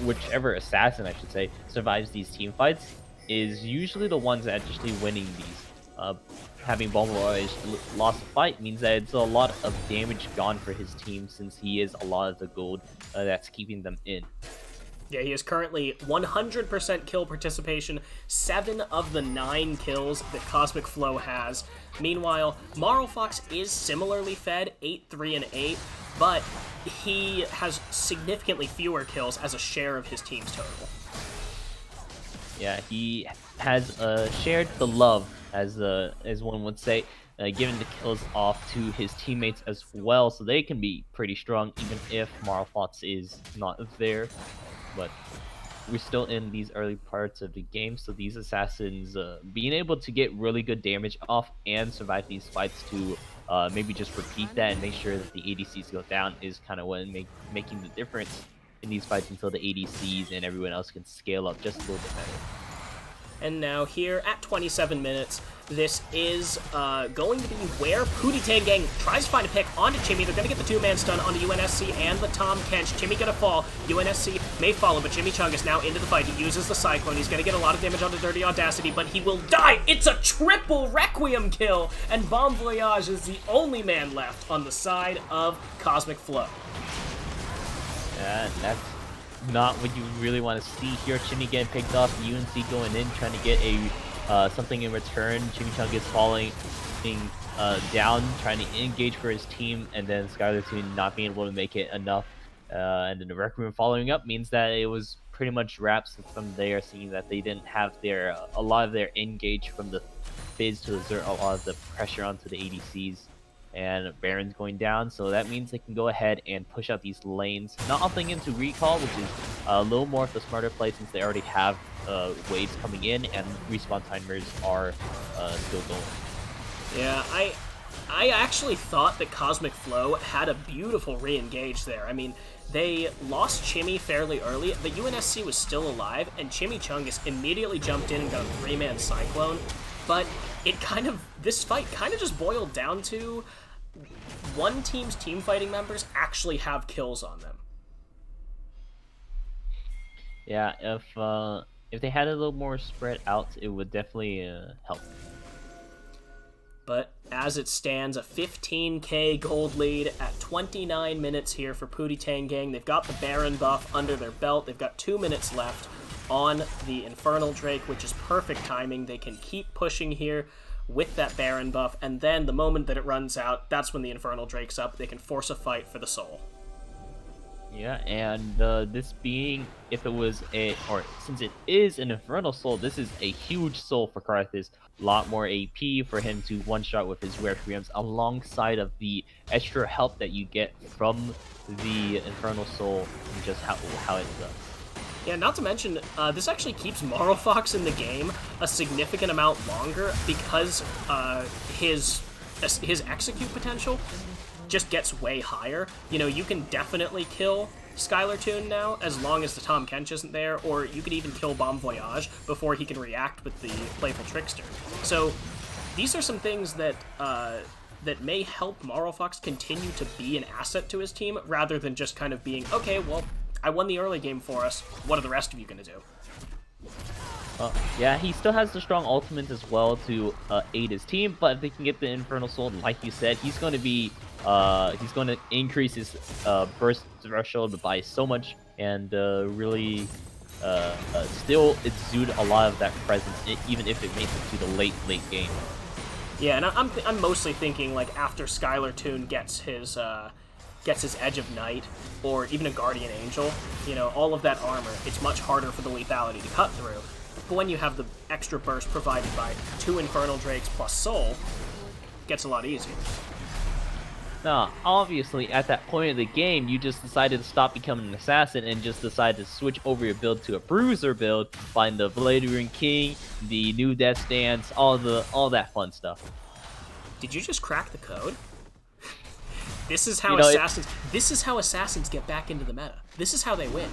whichever assassin, I should say, survives these team fights, is usually the ones actually winning these. Having Bon Voyage lost a fight means that it's a lot of damage gone for his team, since he is a lot of the gold that's keeping them in. Yeah, he is currently 100% kill participation, 7 of the 9 kills that CFlow has. Meanwhile, Fox is similarly fed, 8, 3, and 8, but he has significantly fewer kills as a share of his team's total. Yeah, he has shared the love, as one would say, giving the kills off to his teammates as well, so they can be pretty strong even if Marafots is not there. But we're still in these early parts of the game, so these assassins being able to get really good damage off and survive these fights to maybe just repeat that and make sure that the ADCs go down is kind of what making the difference in these fights, until the ADCs and everyone else can scale up just a little bit better. And now here at 27 minutes, this is going to be where Pootie Gang tries to find a pick onto Chimmy. They're going to get the 2-man stun onto UNSC and the Tom Kench. Chimmy going to fall. UNSC may follow, but Chimichungus now into the fight. He uses the Cyclone. He's going to get a lot of damage onto Dirty Audacity, but he will die. It's a triple Requiem kill, and Bon Voyage is the only man left on the side of CFlow. And that's not what you really want to see here. Chimmy getting picked off, UNC going in, trying to get a something in return. Chimichungus falling down, trying to engage for his team, and then Skylar Toon not being able to make it enough. And then the Requiem following up means that it was pretty much wraps from there, seeing that they didn't have their a lot of their engage from the Fizz to exert a lot of the pressure onto the ADCs. And Baron's going down, so that means they can go ahead and push out these lanes, not opting into recall, which is a little more of the smarter play, since they already have waves coming in and respawn timers are still going. Yeah, I actually thought that CFlow had a beautiful re-engage there. I mean, they lost Chimmy fairly early, but UNSC was still alive, and Chimichungus immediately jumped in and got a 3-man Cyclone. But this fight kind of just boiled down to one team's team fighting members actually have kills on them. Yeah, if they had a little more spread out, it would definitely help. But as it stands, a 15k gold lead at 29 minutes here for Pootie Gang. They've got the Baron buff under their belt. They've got 2 minutes left on the Infernal Drake, which is perfect timing. They can keep pushing here with that Baron buff, and then the moment that it runs out, that's when the Infernal Drake's up. They can force a fight for the soul. Yeah, and this being, if it was a, or since it is an Infernal Soul, this is a huge soul for Karthus. A lot more AP for him to one-shot with his rare freedoms, alongside of the extra help that you get from the Infernal Soul, and just how it does. Yeah, not to mention, this actually keeps Fox in the game a significant amount longer because his execute potential just gets way higher. You know, you can definitely kill Skylar Toon now, as long as the Tom Kench isn't there, or you could even kill Bon Voyage before he can react with the Playful Trickster. So, these are some things that that may help Fox continue to be an asset to his team, rather than just kind of being, okay, well, I won the early game for us, what are the rest of you gonna do? Yeah, he still has the strong ultimate as well to aid his team, but if they can get the Infernal Soul, like you said, he's going to increase his burst threshold by so much, and really still exude a lot of that presence, even if it makes it to the late game. Yeah, and I'm mostly thinking, like, after Skylar Toon gets his Edge of Night, or even a Guardian Angel, you know, all of that armor, it's much harder for the lethality to cut through. But when you have the extra burst provided by 2 Infernal Drakes plus Soul, it gets a lot easier. Now, obviously, at that point of the game, you just decided to stop becoming an assassin and just decided to switch over your build to a bruiser build, find the Valyrian King, the new Death Dance, all that fun stuff. Did you just crack the code? This is how This is how assassins get back into the meta. This is how they win.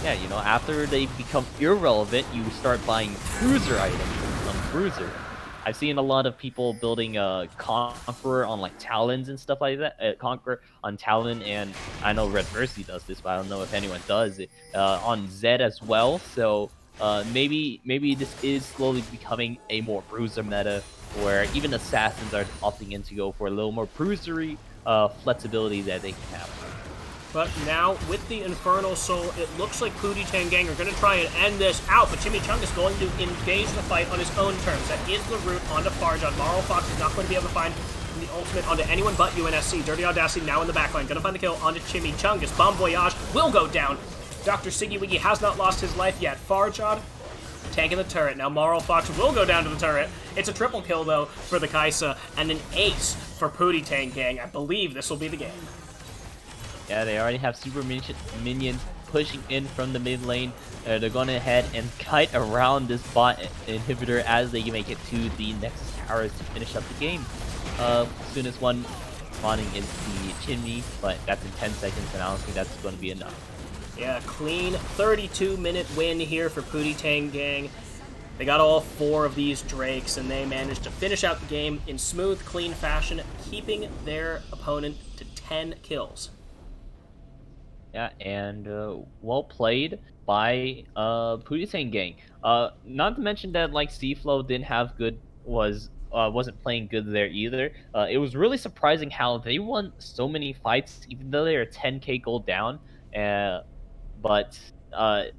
Yeah, you know, after they become irrelevant, you start buying bruiser items on Bruiser. I've seen a lot of people building Conqueror on like Talons and stuff like that. Conqueror on Talon, and I know Red Mercy does this, but I don't know if anyone does it on Zed as well. So maybe this is slowly becoming a more bruiser meta, where even assassins are opting in to go for a little more bruisery flexibility that they can have. But now, with the Infernal Soul, it looks like Pootie Tang are going to try and end this out, but Chimichanga is going to engage the fight on his own terms. That is the route onto Farjad. Fox is not going to be able to find the ultimate onto anyone but UNSC. Dirty Audacity now in the backline, going to find the kill onto Chimichangas. Bon Voyage will go down. Dr. Siggy Wiggy has not lost his life yet. Farjad tanking the turret. Now Fox will go down to the turret. It's a triple kill, though, for the Kaisa, and an ace for Pootie Tang. I believe this will be the game. Yeah, they already have super minions pushing in from the mid lane. They're going ahead and kite around this bot inhibitor as they make it to the Nexus Towers to finish up the game. As soon as one spawning is the chimney, but that's in 10 seconds, and I don't think that's going to be enough. Yeah, clean 32-minute win here for Pootie Tang. They got all 4 of these Drakes, and they managed to finish out the game in smooth, clean fashion, keeping their opponent to 10 kills. Yeah, and well played by Pootie Tang. Not to mention that like CFlow didn't have wasn't playing good there either. It was really surprising how they won so many fights, even though they are 10k gold down. But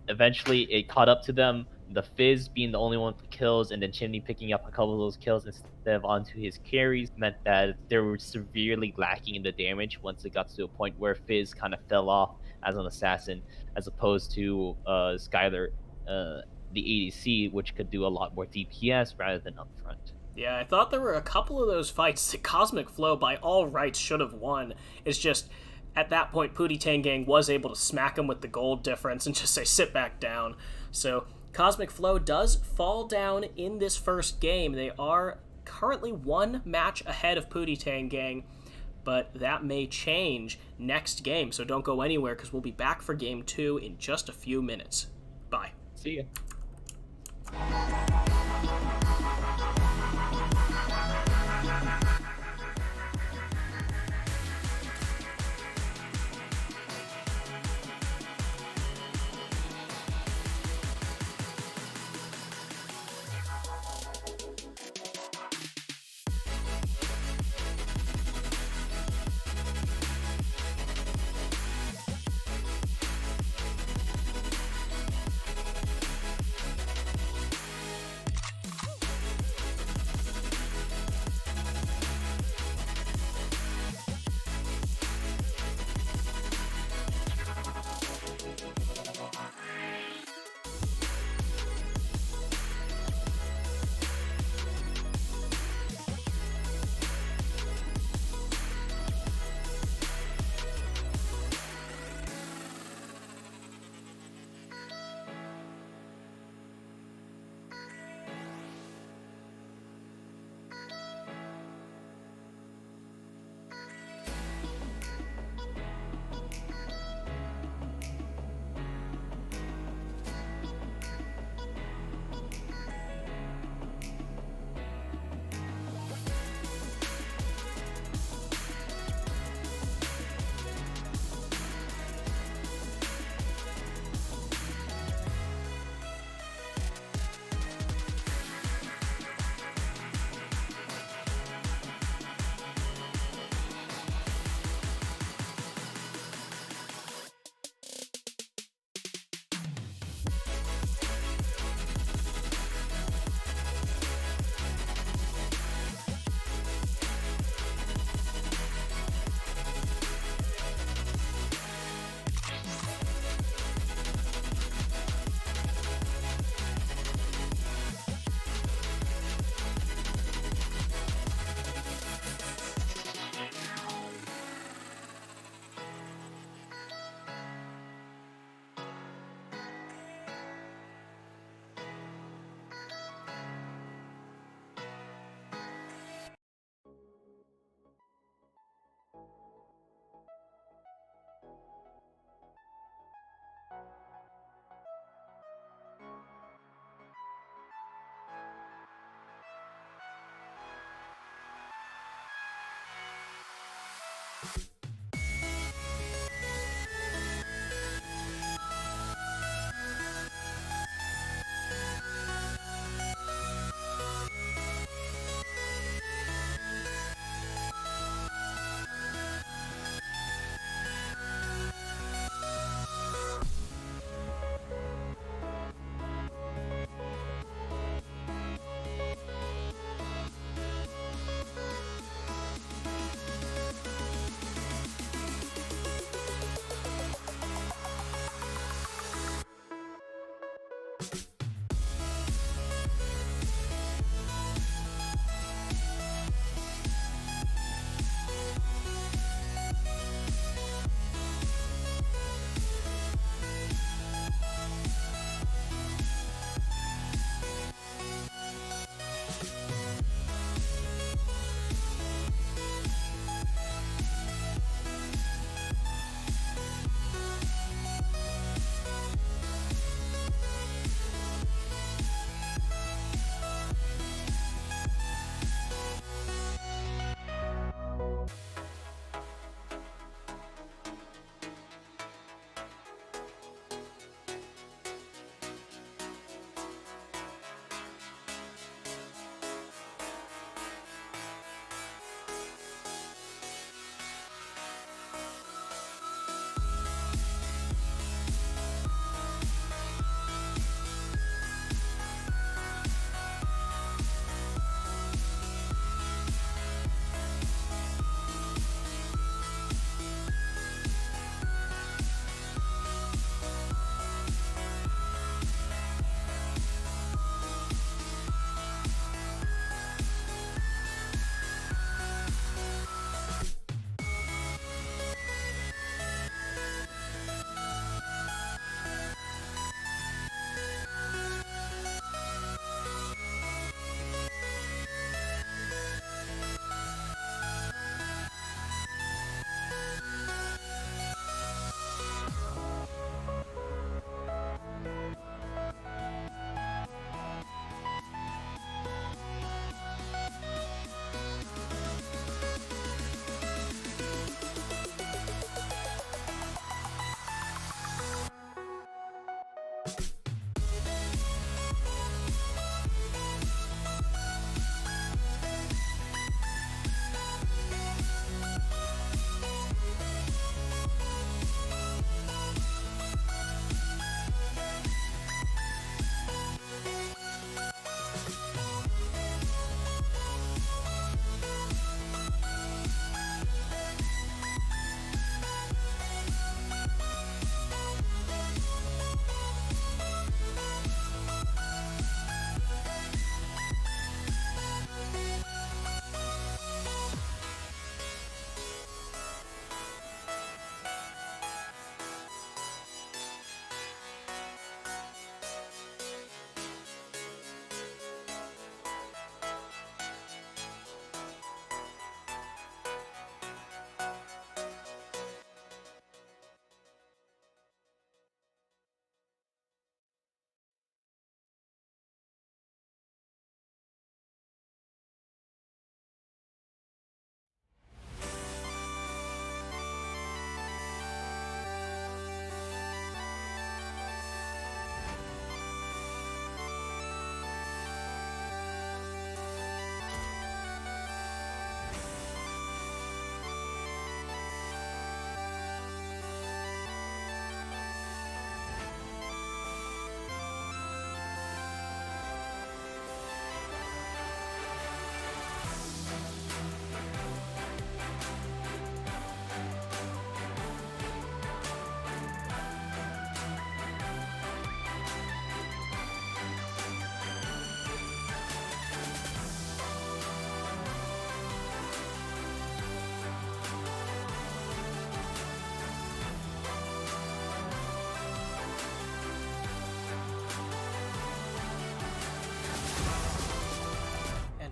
eventually it caught up to them. The Fizz being the only one with kills, and then Chimney picking up a couple of those kills instead of onto his carries, meant that they were severely lacking in the damage once it got to a point where Fizz kind of fell off as an assassin, as opposed to Skylar, the ADC, which could do a lot more DPS rather than upfront. Yeah, I thought there were a couple of those fights that Cosmic Flow, by all rights, should have won. It's just, at that point, Pootie Tang was able to smack him with the gold difference and just say, sit back down. So Cosmic Flow does fall down in this first game. They are currently 1 match ahead of Pootie Tang, but that may change next game, so don't go anywhere, because we'll be back for Game 2 in just a few minutes. Bye. See ya.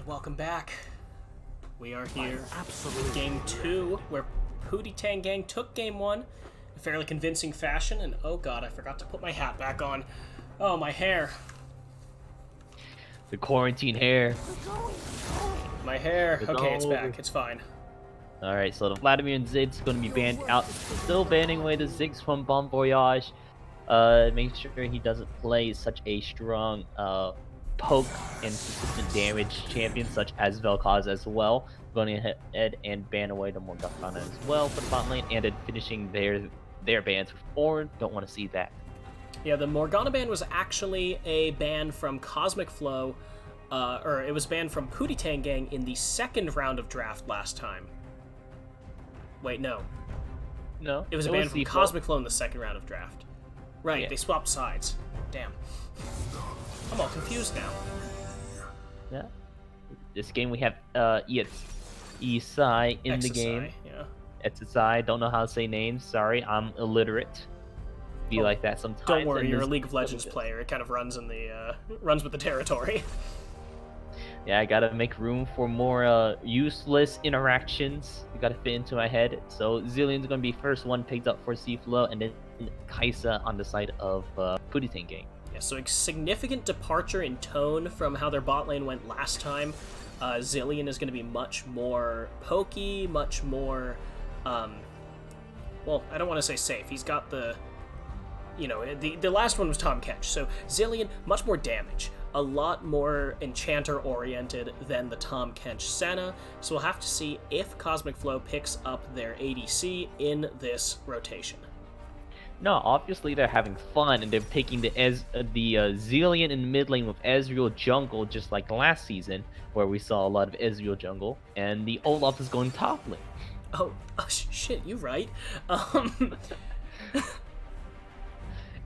welcome back. We are here in Game 2, where Pootie Tang Gang took Game 1 in fairly convincing fashion, and oh god, I forgot to put my hat back on. Oh, my hair. The quarantine hair. My hair. It's Okay, it's all back. over. It's fine. All right, so the Vladimir and Zig's going to be banned out. Still banning away the Ziggs from Bon Voyage. Make sure he doesn't play such a strong poke and consistent damage champion such as Vel'Koz as well. Going ahead and ban away the Morgana as well for the bot lane, and then finishing their bans with Ornn. Don't want to see that. Yeah, the Morgana ban was actually a ban from CFlow, or it was banned from Pootie Gang in the second round of draft last time. Wait, no. No, It was a ban from CFlow in the second round of draft. Right, Yeah. they swapped sides. Damn. I'm all confused now. Yeah. This game we have Isai in the game. Yeah. Etsai, don't know how to say names. Sorry, I'm illiterate. Be like that sometimes. Don't worry, and you're a this- League of Legends player. It kind of runs in the runs with the territory. Yeah, I gotta make room for more useless interactions. You gotta fit into my head. So Zillion's gonna be first one picked up for CFlow, and then Kaisa on the side of Pootie Gang. Yeah, so a significant departure in tone from how their bot lane went last time. Zilean is going to be much more pokey, much more, well, I don't want to say safe. He's got the, the last one was Tom Ketch, so Zilean, much more damage. A lot more enchanter-oriented than the Tom Kench Senna, so we'll have to see if CFlow picks up their ADC in this rotation. No, obviously they're having fun, and they're taking the Zilean in mid lane with Ezreal jungle, just like last season, where we saw a lot of Ezreal jungle, and the Olaf is going top lane. Oh shit, you right.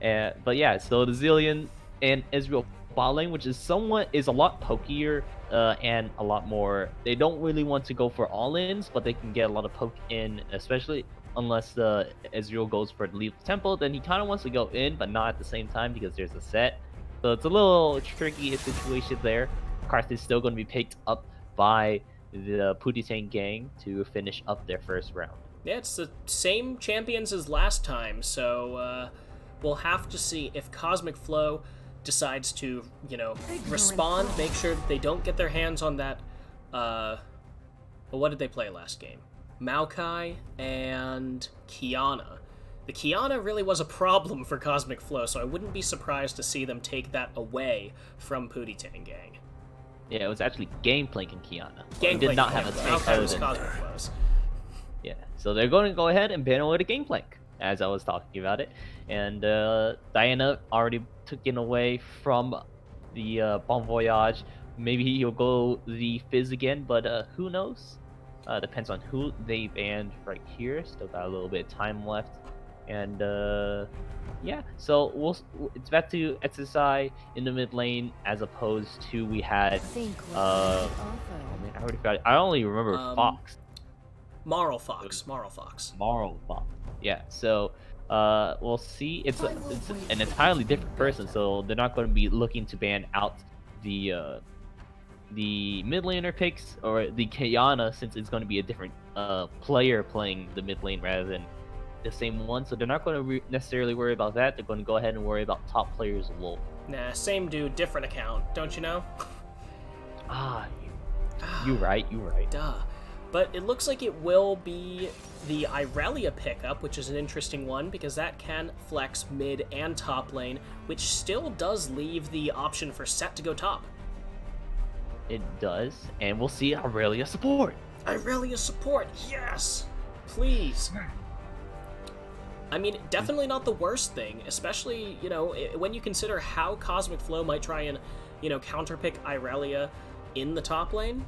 But yeah, so the Zilean and Ezreal bot lane, which is a lot pokier and a lot more. They don't really want to go for all-ins, but they can get a lot of poke in, especially unless Ezreal goes for the Leave the Temple. Then he kind of wants to go in, but not at the same time because there's a set. So it's a little tricky situation there. Karth is still going to be picked up by the Pootie Gang to finish up their first round. Yeah, it's the same champions as last time, so we'll have to see if CFlow decides to, respond, make sure that they don't get their hands on that, well, what did they play last game? Maokai and Kiana. The Kiana really was a problem for CFlow, so I wouldn't be surprised to see them take that away from Pootie Gang. Yeah, it was actually Gangplank and Kiana. Gangplank did not have a tank Maokai other was than CFlow's. Yeah, so they're going to go ahead and ban away the Gangplank, as I was talking about it. And Diana already taken away from the Bon Voyage. Maybe he'll go the Fizz again, but who knows? Depends on who they banned right here. Still got a little bit of time left. And yeah, so it's back to XSI in the mid lane as opposed to we had oh man, I already forgot. I only remember Fox. Marl Fox. Yeah, so we'll see. It's an entirely different person, so they're not going to be looking to ban out the mid laner picks or the Kiana, since it's going to be a different player playing the mid lane rather than the same one. So they're not going to necessarily worry about that. They're going to go ahead and worry about top players LoL. Nah, same dude, different account. Don't you know? You right. Duh. But it looks like it will be the Irelia pickup, which is an interesting one because that can flex mid and top lane, which still does leave the option for Set to go top. It does, and we'll see Irelia support. Irelia support, yes! Please. I mean, definitely not the worst thing, especially, when you consider how CFlow might try and, counterpick Irelia in the top lane.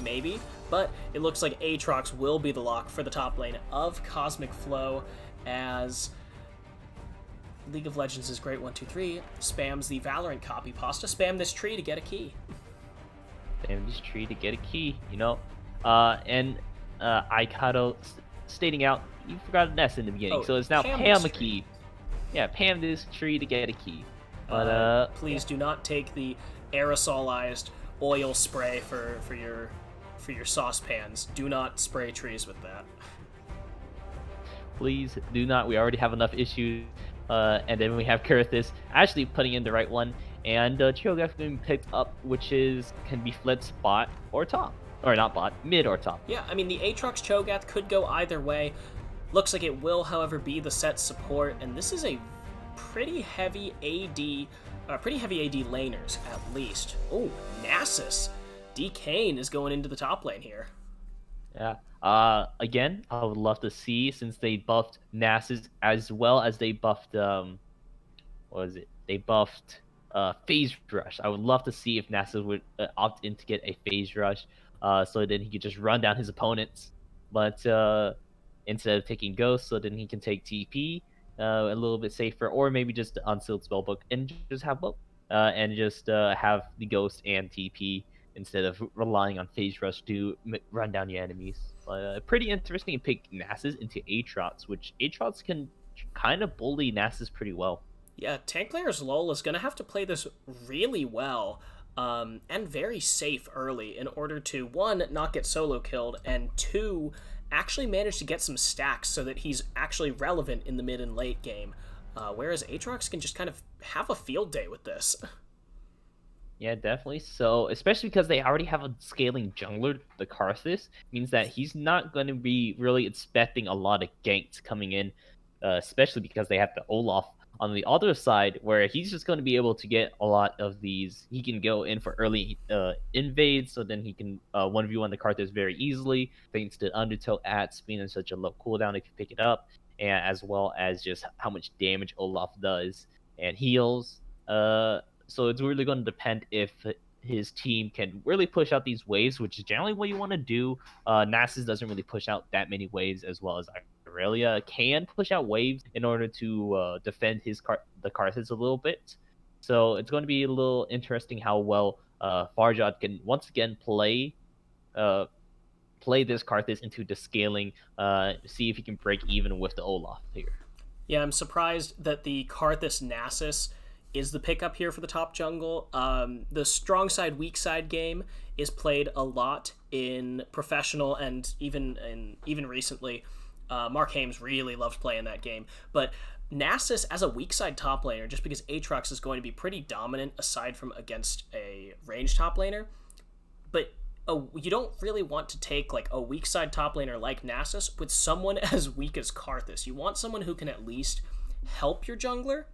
Maybe. But it looks like Aatrox will be the lock for the top lane of CFlow as League of Legends is great 123 spams the Valorant copy pasta. Spam this tree to get a key. Spam this tree to get a key, and Aikato stating out, you forgot an S in the beginning, so it's now Pam a key. Yeah, Pam this tree to get a key. But please do not take the aerosolized oil spray for your saucepans. Do not spray trees with that. Please do not. We already have enough issues. And then we have Kurthis actually putting in the right one, and Cho'Gath being picked up, which can be fled spot or top. Or not bot, mid or top. Yeah, I mean, the Aatrox Cho'Gath could go either way. Looks like it will, however, be the set support, and this is a pretty heavy AD laners, at least. Oh, Nasus. D-Kane is going into the top lane here. Yeah. Again, I would love to see, since they buffed Nasus as well as they buffed what was it? They buffed Phase Rush. I would love to see if Nasus would opt in to get a Phase Rush, so then he could just run down his opponents. But instead of taking Ghost, so then he can take TP a little bit safer, or maybe just Unsealed Spellbook and just have both, and just have the Ghost and TP instead of relying on Phase Rush to run down your enemies. Pretty interesting to pick Nasus into Aatrox, which Aatrox can kind of bully Nasus pretty well. Yeah, tank players LoL is going to have to play this really well and very safe early in order to, one, not get solo killed, and two, actually manage to get some stacks so that he's actually relevant in the mid and late game. Whereas Aatrox can just kind of have a field day with this. Yeah, definitely. So, especially because they already have a scaling jungler, the Karthus, means that he's not going to be really expecting a lot of ganks coming in, especially because they have the Olaf on the other side, where he's just going to be able to get a lot of these. He can go in for early invades, so then he can 1v1 the Karthus very easily, thanks to Undertow at being in such a low cooldown if you pick it up, and as well as just how much damage Olaf does and heals. So it's really going to depend if his team can really push out these waves, which is generally what you want to do. Nasus doesn't really push out that many waves, as well as Irelia can push out waves in order to defend the Karthus a little bit. So it's going to be a little interesting how well Farjad can once again play this Karthus into the scaling, see if he can break even with the Olaf here. Yeah, I'm surprised that the Karthus Nasus is the pickup here for the top jungle. The strong side, weak side game is played a lot in professional and even recently. Mark Hames really loved playing that game. But Nasus as a weak side top laner, just because Aatrox is going to be pretty dominant aside from against a ranged top laner, but you don't really want to take like a weak side top laner like Nasus with someone as weak as Karthus. You want someone who can at least help your jungler,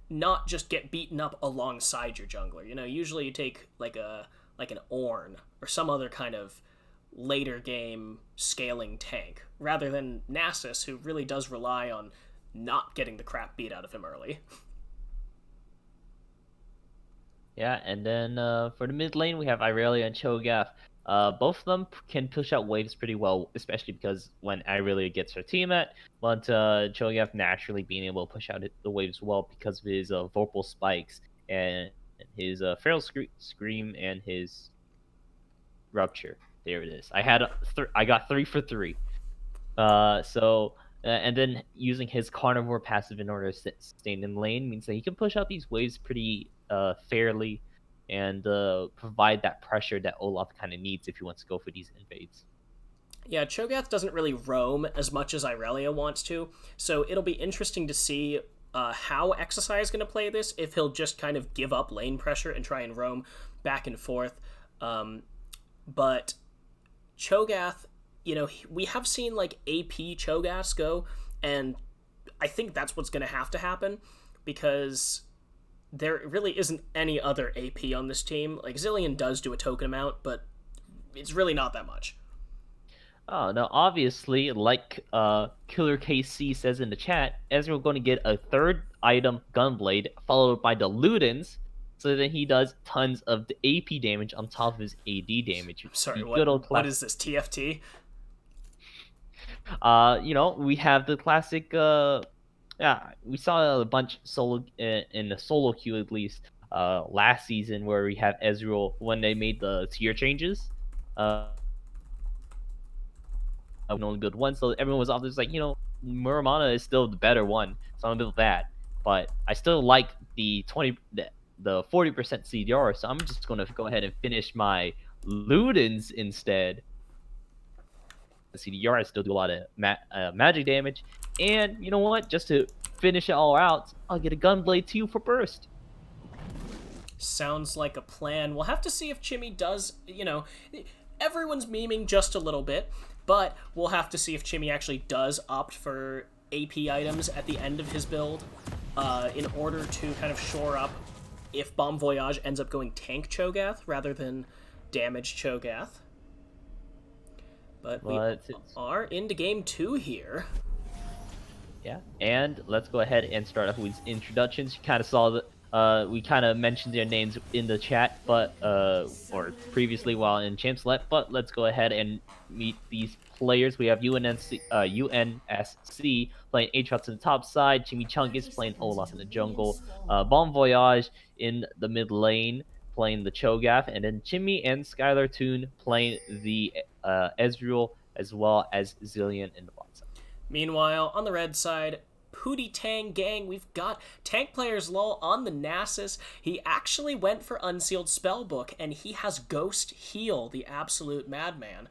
not just get beaten up alongside your jungler. You know, usually you take like an Ornn or some other kind of later game scaling tank, rather than Nasus, who really does rely on not getting the crap beat out of him early. Yeah, and then for the mid lane, we have Irelia and Cho'Gath. Both of them can push out waves pretty well, especially because when Irelia gets her team at, but Cho'Gath naturally being able to push out the waves well because of his Vorpal Spikes and his Feral Scream and his Rupture. There it is. I got 3 for 3. And then using his Carnivore passive in order to stay in lane means that he can push out these waves pretty fairly and provide that pressure that Olaf kind of needs if he wants to go for these invades. Yeah, Cho'Gath doesn't really roam as much as Irelia wants to, so it'll be interesting to see how Exocide is going to play this, if he'll just kind of give up lane pressure and try and roam back and forth. But Cho'Gath, you know, we have seen like AP Cho'Gaths go, and I think that's what's going to have to happen, because there really isn't any other AP on this team. Like, Zilean does do a token amount, but it's really not that much. Oh, now obviously, like Killer KC says in the chat, Ezreal going to get a third item, Gunblade, followed by the Ludens, so that he does tons of the AP damage on top of his AD damage. Sorry, what is this, TFT? You know, we have the classic. Yeah, we saw a bunch solo in the solo queue at least last season, where we have Ezreal when they made the tier changes. Only build one, so everyone was always like, you know, Muramana is still the better one, so I'm gonna build that. But I still like the 40% CDR, so I'm just gonna go ahead and finish my Ludens instead. The CDR, I still do a lot of magic damage, and you know what? Just to finish it all out, I'll get a Gunblade 2 for burst. Sounds like a plan. We'll have to see if Chimmy does, you know, everyone's memeing just a little bit, but we'll have to see if Chimmy actually does opt for AP items at the end of his build in order to kind of shore up if Bomb Voyage ends up going tank Cho'Gath rather than damage Cho'Gath. But we are into game 2 here. Yeah, and let's go ahead and start off with introductions. You kind of saw that we kind of mentioned their names in the chat, but or previously while in Champ Select. But let's go ahead and meet these players. We have UNSC playing Aatrox in the top side, Chimichungus playing Olaf in the jungle, Bon Voyage in the mid lane playing the Cho'Gath, and then Chimmy and Skylar Toon playing the Ezreal, as well as Zillion in the bot side. Meanwhile, on the red side, Pootie Tang gang, we've got Tank Players LOL on the Nasus. He actually went for Unsealed Spellbook, and he has Ghost Heal, the absolute madman.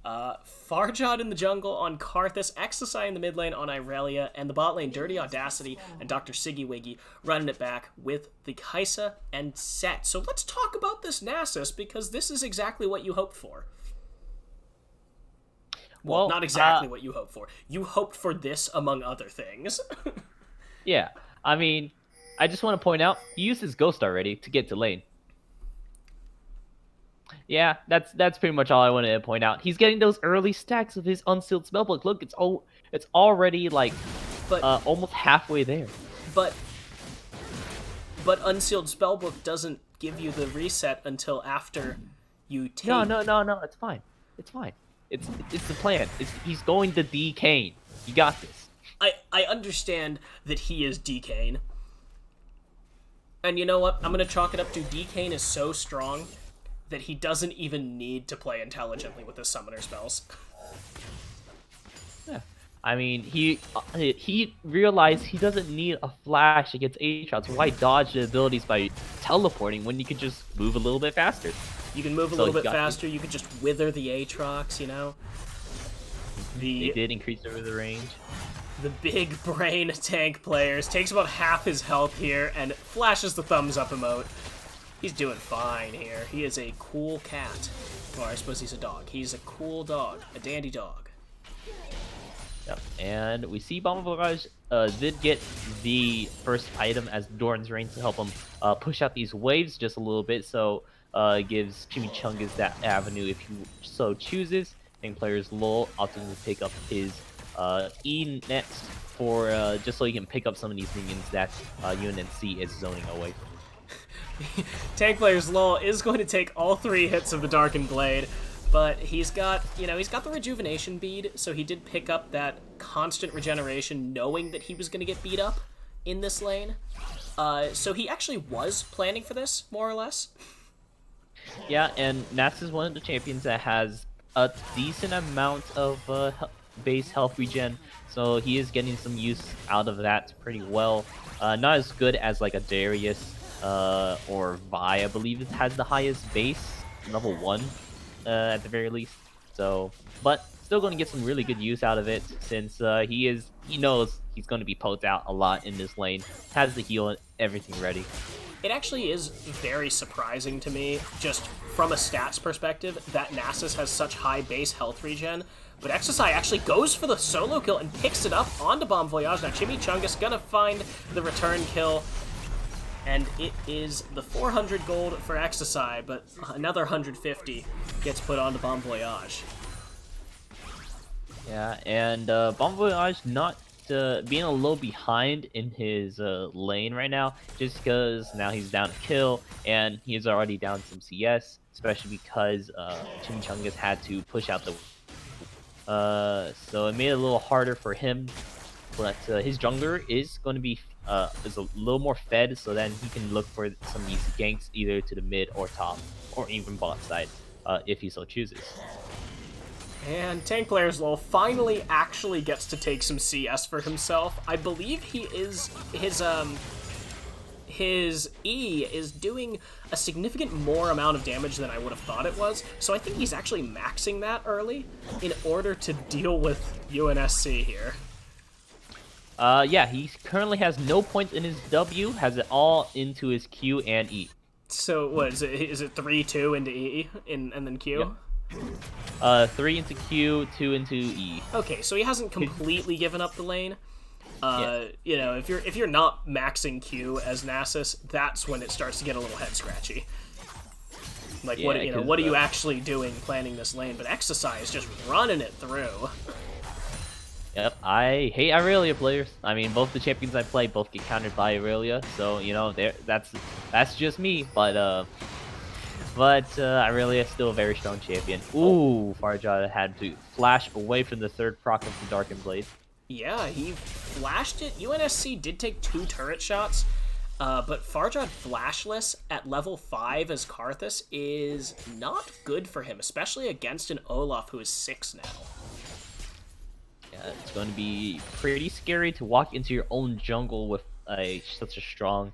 Farjad in the jungle on Karthus, Exocide in the mid lane on Irelia, and the bot lane Dirty Audacity and Dr. Siggy Wiggy running it back with the Kaisa and Set. So let's talk about this Nasus, because this is exactly what you hoped for. Well, not exactly what you hoped for. You hoped for this, among other things. Yeah, I mean, I just want to point out, he used his Ghost already to get to lane. Yeah, that's pretty much all I wanted to point out. He's getting those early stacks of his Unsealed Spellbook. Look, it's already like almost halfway there. But Unsealed Spellbook doesn't give you the reset until after you take... No, it's fine. It's fine. It's the plan. He's going to D-Kane. You got this. I understand that he is D-Kane. And you know what? I'm going to chalk it up to D-Kane is so strong that he doesn't even need to play intelligently with his summoner spells. Yeah. I mean, he realized he doesn't need a flash against Aatrox. Why dodge the abilities by teleporting when you could just move a little bit faster? You can move a little bit faster. You could just wither the Aatrox, you know? They did increase over the range. The big brain tank players takes about half his health here and flashes the thumbs up emote. He's doing fine here. He is a cool cat. Or I suppose he's a dog. He's a cool dog. A dandy dog. Yep, and we see Bomb Voyage did get the first item as Doran's Reign to help him push out these waves just a little bit, so it gives Chimichungus that avenue if he so chooses. And players LOL opting to pick up his E next for just so he can pick up some of these minions that UNNC is zoning away from. Tank Players LOL is going to take all 3 hits of the Darkened Blade, but he's got the Rejuvenation Bead, so he did pick up that constant regeneration knowing that he was going to get beat up in this lane. So he actually was planning for this, more or less. Yeah, and Nats is one of the champions that has a decent amount of base health regen, so he is getting some use out of that pretty well. Not as good as like a Darius or Vi, I believe it has the highest base, level 1 at the very least. So, but still going to get some really good use out of it since he knows he's going to be poked out a lot in this lane, has the heal and everything ready. It actually is very surprising to me, just from a stats perspective, that Nasus has such high base health regen, but Exocide actually goes for the solo kill and picks it up onto Bomb Voyage. Now Chimichungus gonna find the return kill, and it is the 400 gold for Exocide, but another 150 gets put onto Bomb Voyage. Yeah, and Bomb Voyage not being a little behind in his lane right now, just because now he's down a kill, and he's already down some CS, especially because Chimichungus had to push out the... so it made it a little harder for him, but his jungler is going to be is a little more fed, so then he can look for some of these ganks either to the mid or top, or even bot side, if he so chooses. And Tank Players LOL finally actually gets to take some CS for himself. I believe his E is doing a significant more amount of damage than I would have thought it was, so I think he's actually maxing that early in order to deal with UNSC here. Yeah, he currently has no points in his W, has it all into his Q and E. So what is it? Is it 3-2 into E and then Q? Yep. 3 into Q, 2 into E. Okay, so he hasn't completely given up the lane. You know, if you're not maxing Q as Nasus, that's when it starts to get a little head scratchy. Like, Yeah, what are you actually doing planning this lane? But Exercise is just running it through. Yep, I hate Irelia players. I mean, both the champions I play both get countered by Irelia, so you know, that's just me. But Irelia is still a very strong champion. Ooh, Farjad had to flash away from the third proc of the Darkened Blade. Yeah, he flashed it. UNSC did take 2 turret shots, but Farjad flashless at level 5 as Karthus is not good for him, especially against an Olaf who is 6 now. Yeah, it's going to be pretty scary to walk into your own jungle with such a strong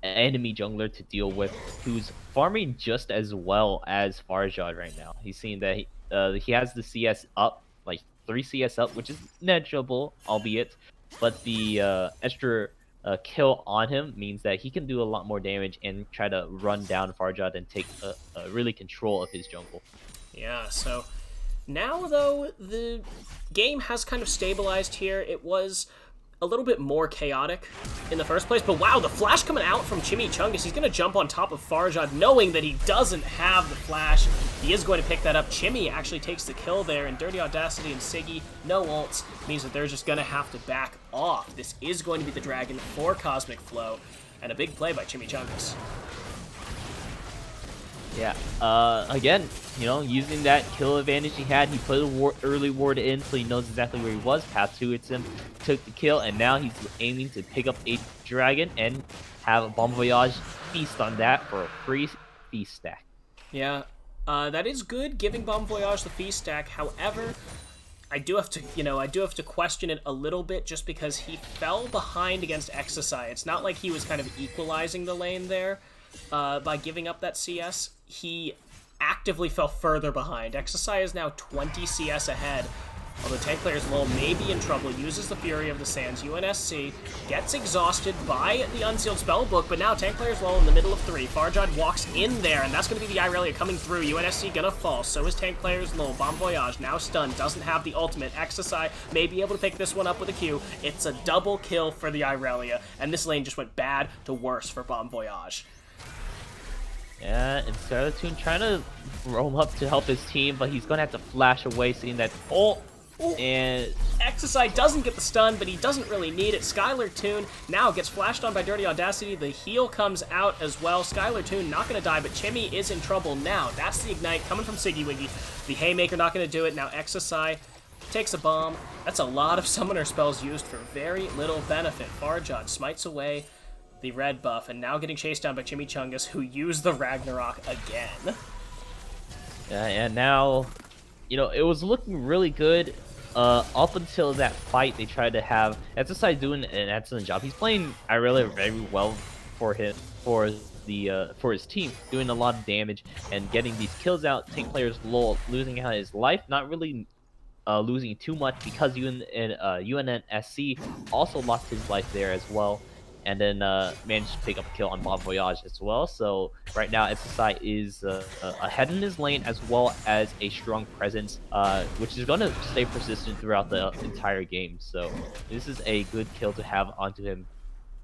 enemy jungler to deal with, who's farming just as well as Farjad right now. He's seeing that he has the CS up, like 3 CS up, which is negligible, albeit, but the extra kill on him means that he can do a lot more damage and try to run down Farjad and take really control of his jungle. Yeah, so now, though, the game has kind of stabilized here. It was a little bit more chaotic in the first place, but wow, the flash coming out from Chimichungus. He's going to jump on top of Farjad, knowing that he doesn't have the flash. He is going to pick that up. Chimmy actually takes the kill there, and Dirty Audacity and Siggy, no ults, means that they're just going to have to back off. This is going to be the dragon for Cosmic Flow, and a big play by Chimichungus. Yeah, again, you know, using that kill advantage he had, he put a early ward in so he knows exactly where he was. Path 2 hits him, took the kill, and now he's aiming to pick up a dragon and have a Bon Voyage feast on that for a free feast stack. Yeah, that is good, giving Bon Voyage the feast stack. However, I do have to question it a little bit just because he fell behind against Exercise. It's not like he was kind of equalizing the lane there by giving up that CS. He actively fell further behind. Exercise is now 20 CS ahead. Although tank player's low may be in trouble, uses the Fury of the Sands. UNSC gets exhausted by the Unsealed Spellbook, but now tank player's low in the middle of 3. Farjad walks in there, and that's going to be the Irelia coming through. UNSC gonna fall, so is tank player's low. Bon Voyage now stunned, doesn't have the ultimate. Exercise may be able to pick this one up with a Q. It's a double kill for the Irelia, and this lane just went bad to worse for Bon Voyage. Yeah, and Saratune trying to roam up to help his team, but he's going to have to flash away, seeing that and Exercise doesn't get the stun, but he doesn't really need it. Skylar Toon now gets flashed on by Dirty Audacity. The heal comes out as well. Skylar Toon not going to die, but Chimmy is in trouble now. That's the Ignite coming from Siggy Wiggy. The Haymaker not going to do it. Now Exercise takes a bomb. That's a lot of summoner spells used for very little benefit. Farjad smites away the red buff, and now getting chased down by Chimichungus, who used the Ragnarok again. Yeah, and now, you know, it was looking really good up until that fight they tried to have. Exercise doing an excellent job. He's playing Irelia very well for his team, doing a lot of damage and getting these kills out. Tank player's low, losing out his life, not really losing too much because UNSC also lost his life there as well. And then managed to pick up a kill on Bon Voyage as well. So right now, SSI is ahead in his lane as well as a strong presence, which is going to stay persistent throughout the entire game. So this is a good kill to have onto him,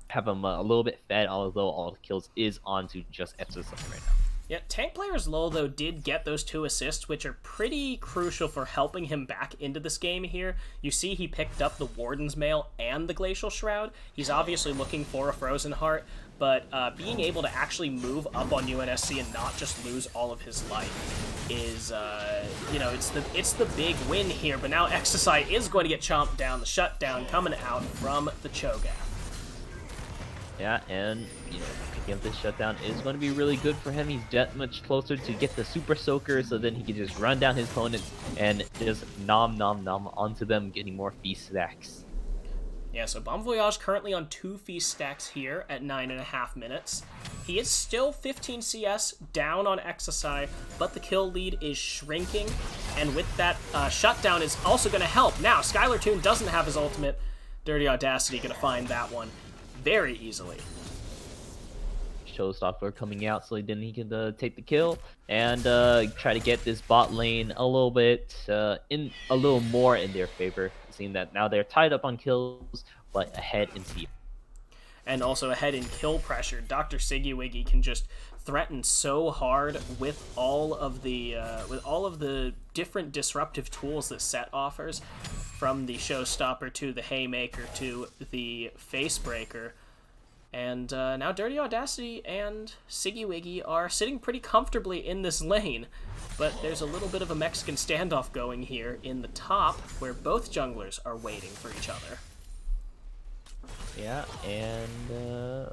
have him a little bit fed, although all the kills is onto just SSI right now. Yeah, tank player's low, though, did get those 2 assists, which are pretty crucial for helping him back into this game here. You see he picked up the Warden's Mail and the Glacial Shroud. He's obviously looking for a Frozen Heart, but being able to actually move up on UNSC and not just lose all of his life is, you know, it's the big win here. But now Exercise is going to get chomped down. The shutdown coming out from the Cho'Gath. Yeah, and you know, picking up this shutdown is going to be really good for him. He's that much closer to get the Super Soaker, so then he can just run down his opponents and just nom onto them, getting more feast stacks. Yeah, so Bon Voyage currently on 2 feast stacks here at 9.5 minutes. He is still 15 CS down on Exercise, but the kill lead is shrinking, and with that, shutdown is also going to help. Now, Skylar Toon doesn't have his ultimate. Dirty Audacity going to find that one very easily. Showstopper coming out, so then he can take the kill and try to get this bot lane a little bit a little more in their favor, seeing that now they're tied up on kills but ahead in CF. And also ahead in kill pressure. Dr. Siggy can just threaten so hard with all of the different disruptive tools that Set offers, from the Showstopper to the Haymaker to the Facebreaker. And now Dirty Audacity and Siggy are sitting pretty comfortably in this lane, but there's a little bit of a Mexican standoff going here in the top, where both junglers are waiting for each other. Yeah, and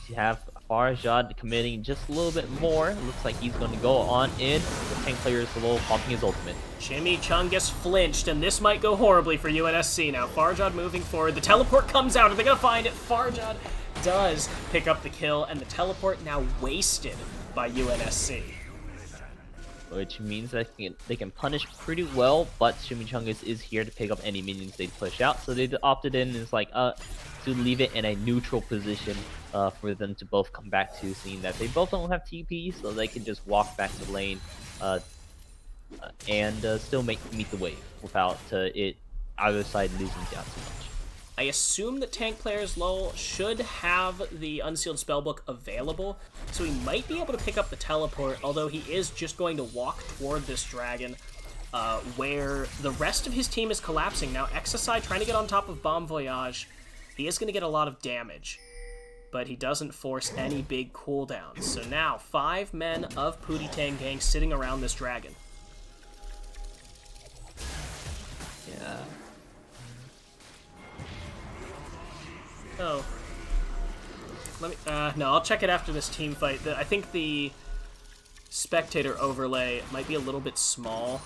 you have Farjad committing just a little bit more. Looks like he's going to go on in. The tank player is low, popping his ultimate. Chimichungus flinched, and this might go horribly for UNSC now. Farjad moving forward. The teleport comes out. Are they going to find it? Farjad does pick up the kill, and the teleport now wasted by UNSC. Which means that they can punish pretty well, but Chimichungus is here to pick up any minions they push out, so they opted in is like to leave it in a neutral position for them to both come back to, seeing that they both don't have TP, so they can just walk back to lane and still meet the wave without either side losing down too much. I assume that tank players LoL should have the Unsealed Spellbook available, so he might be able to pick up the teleport, although he is just going to walk toward this dragon, where the rest of his team is collapsing. Now, Exocide trying to get on top of Bon Voyage. He is going to get a lot of damage, but he doesn't force any big cooldowns. So now, 5 men of Pootie Gang sitting around this dragon. Yeah. Oh. Let me, no, I'll check it after this team fight. I think the spectator overlay might be a little bit small.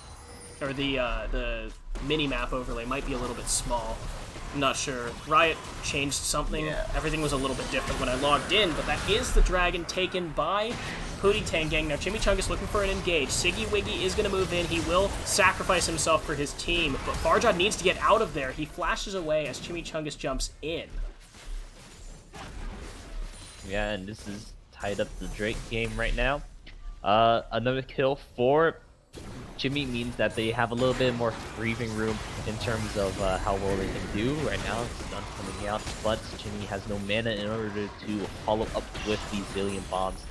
Or the mini-map overlay might be a little bit small. I'm not sure. Riot changed something. Yeah. Everything was a little bit different when I logged in, but that is the dragon taken by Pootie Gang. Now, Chimichungus looking for an engage. Siggy is going to move in. He will sacrifice himself for his team, but Farjad needs to get out of there. He flashes away as Chimichungus jumps in. Yeah, and this is tied up the Drake game right now. Another kill for Jimmy means that they have a little bit more breathing room in terms of how well they can do. Right now, it's not coming out, but Jimmy has no mana in order to follow up with these zillion bombs.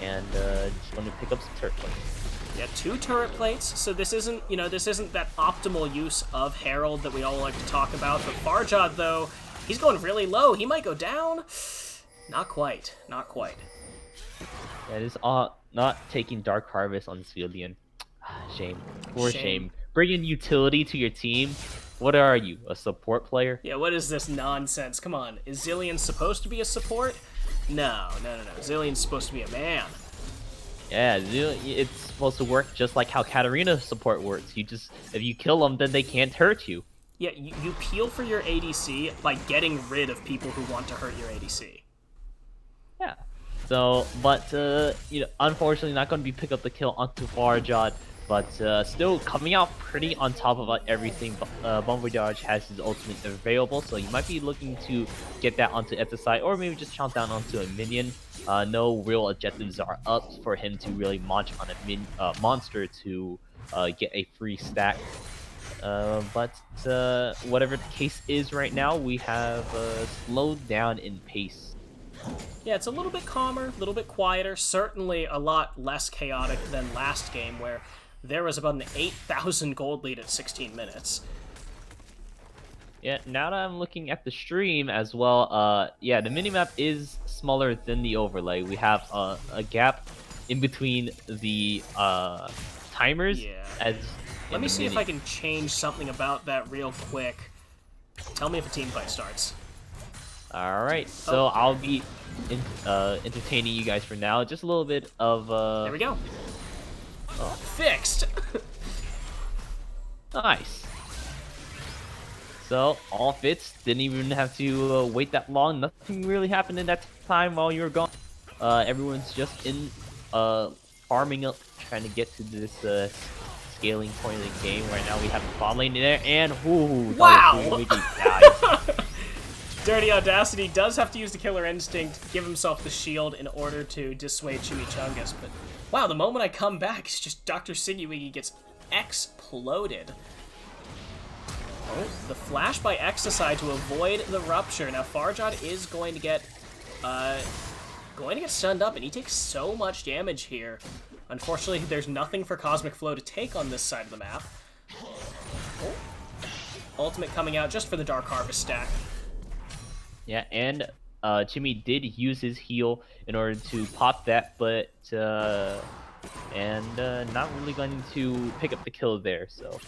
And just want to pick up some turret plates. Yeah, 2 turret plates, so this isn't that optimal use of Herald that we all like to talk about. But Farjad, though, he's going really low. He might go down. Not quite. Not quite. Yeah, it is not taking Dark Harvest on Civilian. Shame. Poor shame. Bringing utility to your team. What are you, a support player? Yeah, what is this nonsense? Come on, is Zillion supposed to be a support? No. Zillion's supposed to be a man. Yeah, it's supposed to work just like how Katarina's support works. If you kill them, then they can't hurt you. Yeah, you peel for your ADC by getting rid of people who want to hurt your ADC. Yeah. So, but unfortunately, not going to be pick up the kill onto Farjad, but still coming out pretty on top of everything. Bon Voyage has his ultimate available, so you might be looking to get that onto Exocide, or maybe just chomp down onto a minion. No real objectives are up for him to really launch on a monster to get a free stack. But whatever the case is right now, we have slowed down in pace. Yeah, it's a little bit calmer, a little bit quieter, certainly a lot less chaotic than last game, where there was about an 8,000 gold lead at 16 minutes. Yeah, now that I'm looking at the stream as well, yeah, the minimap is smaller than the overlay. We have a gap in between the timers. Yeah. Let me see if I can change something about that real quick. Tell me if a team fight starts. Alright, so I'll be entertaining you guys for now. Just a little bit of... There we go. Fixed! Nice. So, all fits. Didn't even have to wait that long. Nothing really happened in that time while you were gone. Everyone's just in farming up, trying to get to this scaling point of the game. Right now we have a bot lane in there, and wow! Dirty Audacity does have to use the Killer Instinct, give himself the shield in order to dissuade Chimichangas, but wow, the moment I come back, it's just Dr. Siggy gets exploded. Oh, the flash by Exocide to avoid the rupture. Now Farjad is going to get stunned up, and he takes so much damage here. Unfortunately, there's nothing for Cosmic Flow to take on this side of the map. Oh. Ultimate coming out just for the Dark Harvest stack. Yeah, and Chimmy did use his heal in order to pop that, but not really going to pick up the kill there, so...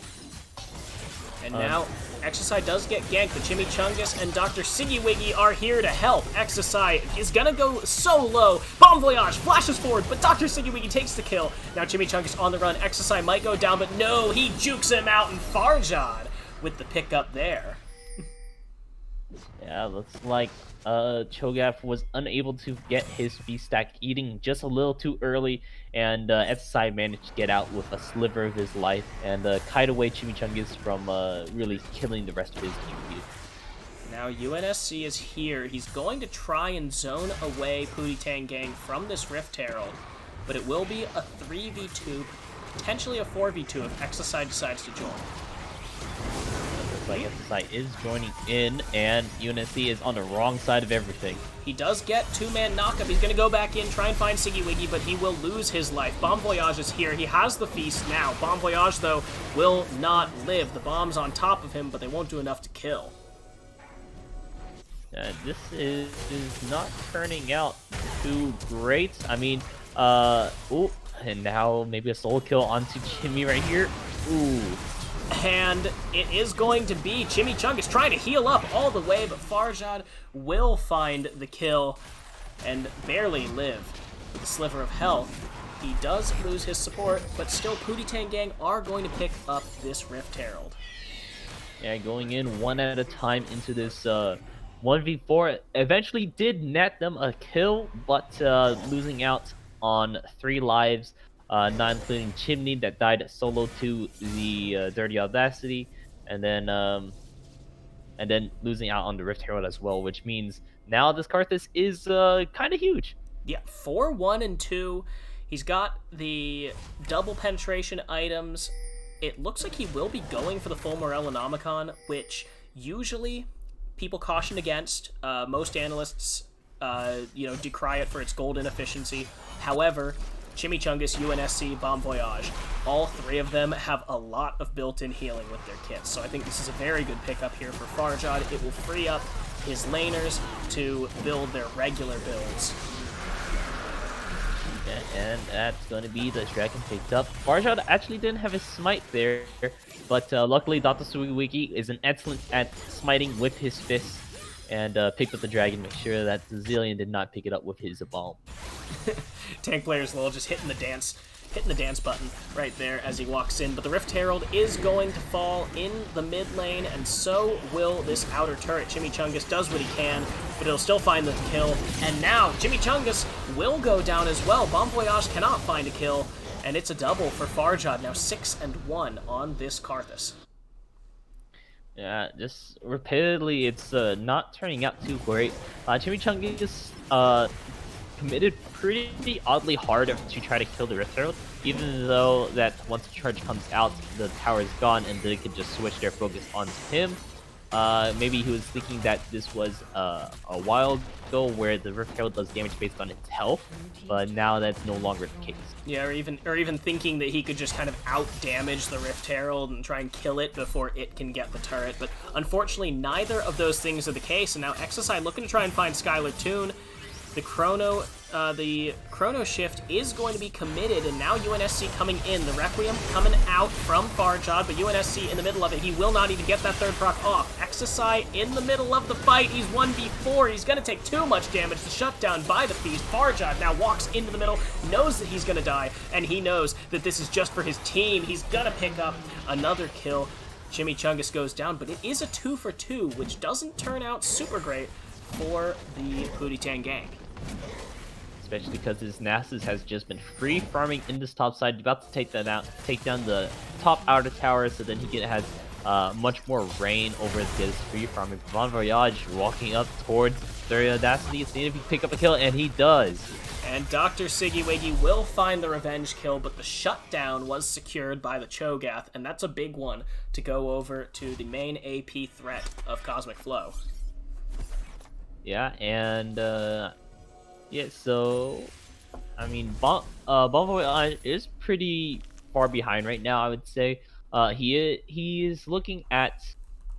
And now, Exocide does get ganked, but Chimichangas and Dr. Siggy are here to help. Exocide is gonna go so low. Bomb Voyage flashes forward, but Dr. Siggy takes the kill. Now Chimichangas on the run. Exocide might go down, but no, he jukes him out, and Farjad with the pickup there. Yeah, looks like Cho'Gath was unable to get his V-Stack eating just a little too early, and SSI managed to get out with a sliver of his life and kite away Chimichangas from really killing the rest of his team. Now UNSC is here. He's going to try and zone away Pootie Gang from this Rift Herald, but it will be a 3v2, potentially a 4v2 if Exocide decides to join. Like SSI is joining in, and UNSC is on the wrong side of everything. He does get two-man knockup. He's going to go back in, try and find Siggy, but he will lose his life. Bomb Voyage is here. He has the feast now. Bomb Voyage, though, will not live. The bomb's on top of him, but they won't do enough to kill. This is not turning out too great. I mean, ooh, and now maybe a soul kill onto Chimmy right here. Ooh. And it is going to be Chimichangas trying to heal up all the way, but Farjad will find the kill and barely live with a sliver of health. He does lose his support, but still Pootie Gang are going to pick up this Rift Herald. Yeah, going in one at a time into this 1v4. Eventually did net them a kill, but losing out on 3 lives. Not including Chimney that died solo to the Dirty Audacity, and then losing out on the Rift Herald as well, which means now this Karthus is kind of huge. Yeah, 4-1 and 2. He's got the double penetration items. It looks like he will be going for the full Morellonomicon, which usually people caution against. Most analysts, decry it for its gold inefficiency. However, Chimichangas, UNSC, Bomb Voyage, all 3 of them have a lot of built-in healing with their kits, so I think this is a very good pickup here for Farjad. It will free up his laners to build their regular builds. Yeah, and that's going to be the dragon picked up. Farjad actually didn't have his smite there, but luckily Dr. Suiwiki is an excellent at smiting with his fists, and picked up the dragon, make sure that the Zillion did not pick it up with his bomb. Tank player's lol, just hitting the dance button right there as he walks in. But the Rift Herald is going to fall in the mid lane, and so will this outer turret. Chimichangas does what he can, but it'll still find the kill. And now Chimichangas will go down as well. Bomb Voyage cannot find a kill, and it's a double for Farjad. Now 6-1 on this Karthus. Yeah, just repeatedly, it's not turning out too great. Chimichangas committed pretty oddly hard to try to kill the Rift Herald, even though that once the charge comes out, the tower is gone and they could just switch their focus onto him. Maybe he was thinking that this was a while ago where the Rift Herald does damage based on its health, but now that's no longer the case. Yeah, or even thinking that he could just kind of out-damage the Rift Herald and try and kill it before it can get the turret. But unfortunately, neither of those things are the case, and now Exocide looking to try and find Skylar Toon. The Chrono Shift is going to be committed, and now UNSC coming in. The Requiem coming out from Farjad, but UNSC in the middle of it. He will not even get that third proc off. Exocide in the middle of the fight. He's 1v4. He's going to take too much damage. The shutdown by the Feast. Farjad now walks into the middle, knows that he's going to die, and he knows that this is just for his team. He's going to pick up another kill. Chimichangas goes down, but it is a 2-for-2, which doesn't turn out super great for the Pootie Gang. Especially because his Nasus has just been free farming in this top side, about to take down the top outer tower, so then he has much more rain over this free farming. Bon Voyage walking up towards the Audacity, seeing if he can pick up a kill, and he does. And Dr. Siggy Wiggy will find the revenge kill, but the shutdown was secured by the Cho'Gath, and that's a big one to go over to the main AP threat of Cosmic Flow. Yeah, and yeah, so I mean, Bon Voyage is pretty far behind right now, I would say. He is looking at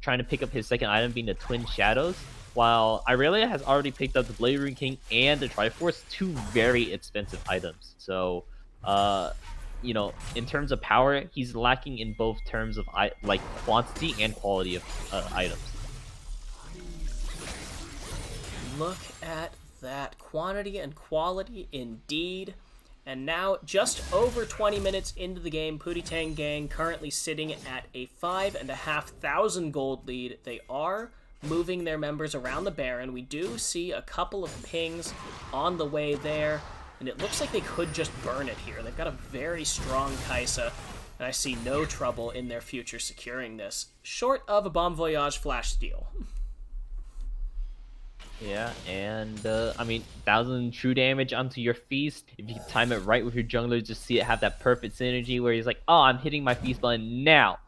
trying to pick up his second item, being the Twin Shadows, while Irelia has already picked up the Blade Rune King and the Triforce, two very expensive items. So, you know, in terms of power, he's lacking in both terms of like quantity and quality of items. Look at that. Quantity and quality indeed. And now, just over 20 minutes into the game, Pootie Gang currently sitting at a 5,500 gold lead. They are moving their members around the Baron. We do see a couple of pings on the way there, and it looks like they could just burn it here. They've got a very strong Kai'Sa, and I see no trouble in their future securing this, short of a Bon Voyage flash steal. Yeah, and I mean, 1,000 true damage onto your feast. If you can time it right with your jungler, just see it have that perfect synergy where he's like, oh, I'm hitting my feast button now,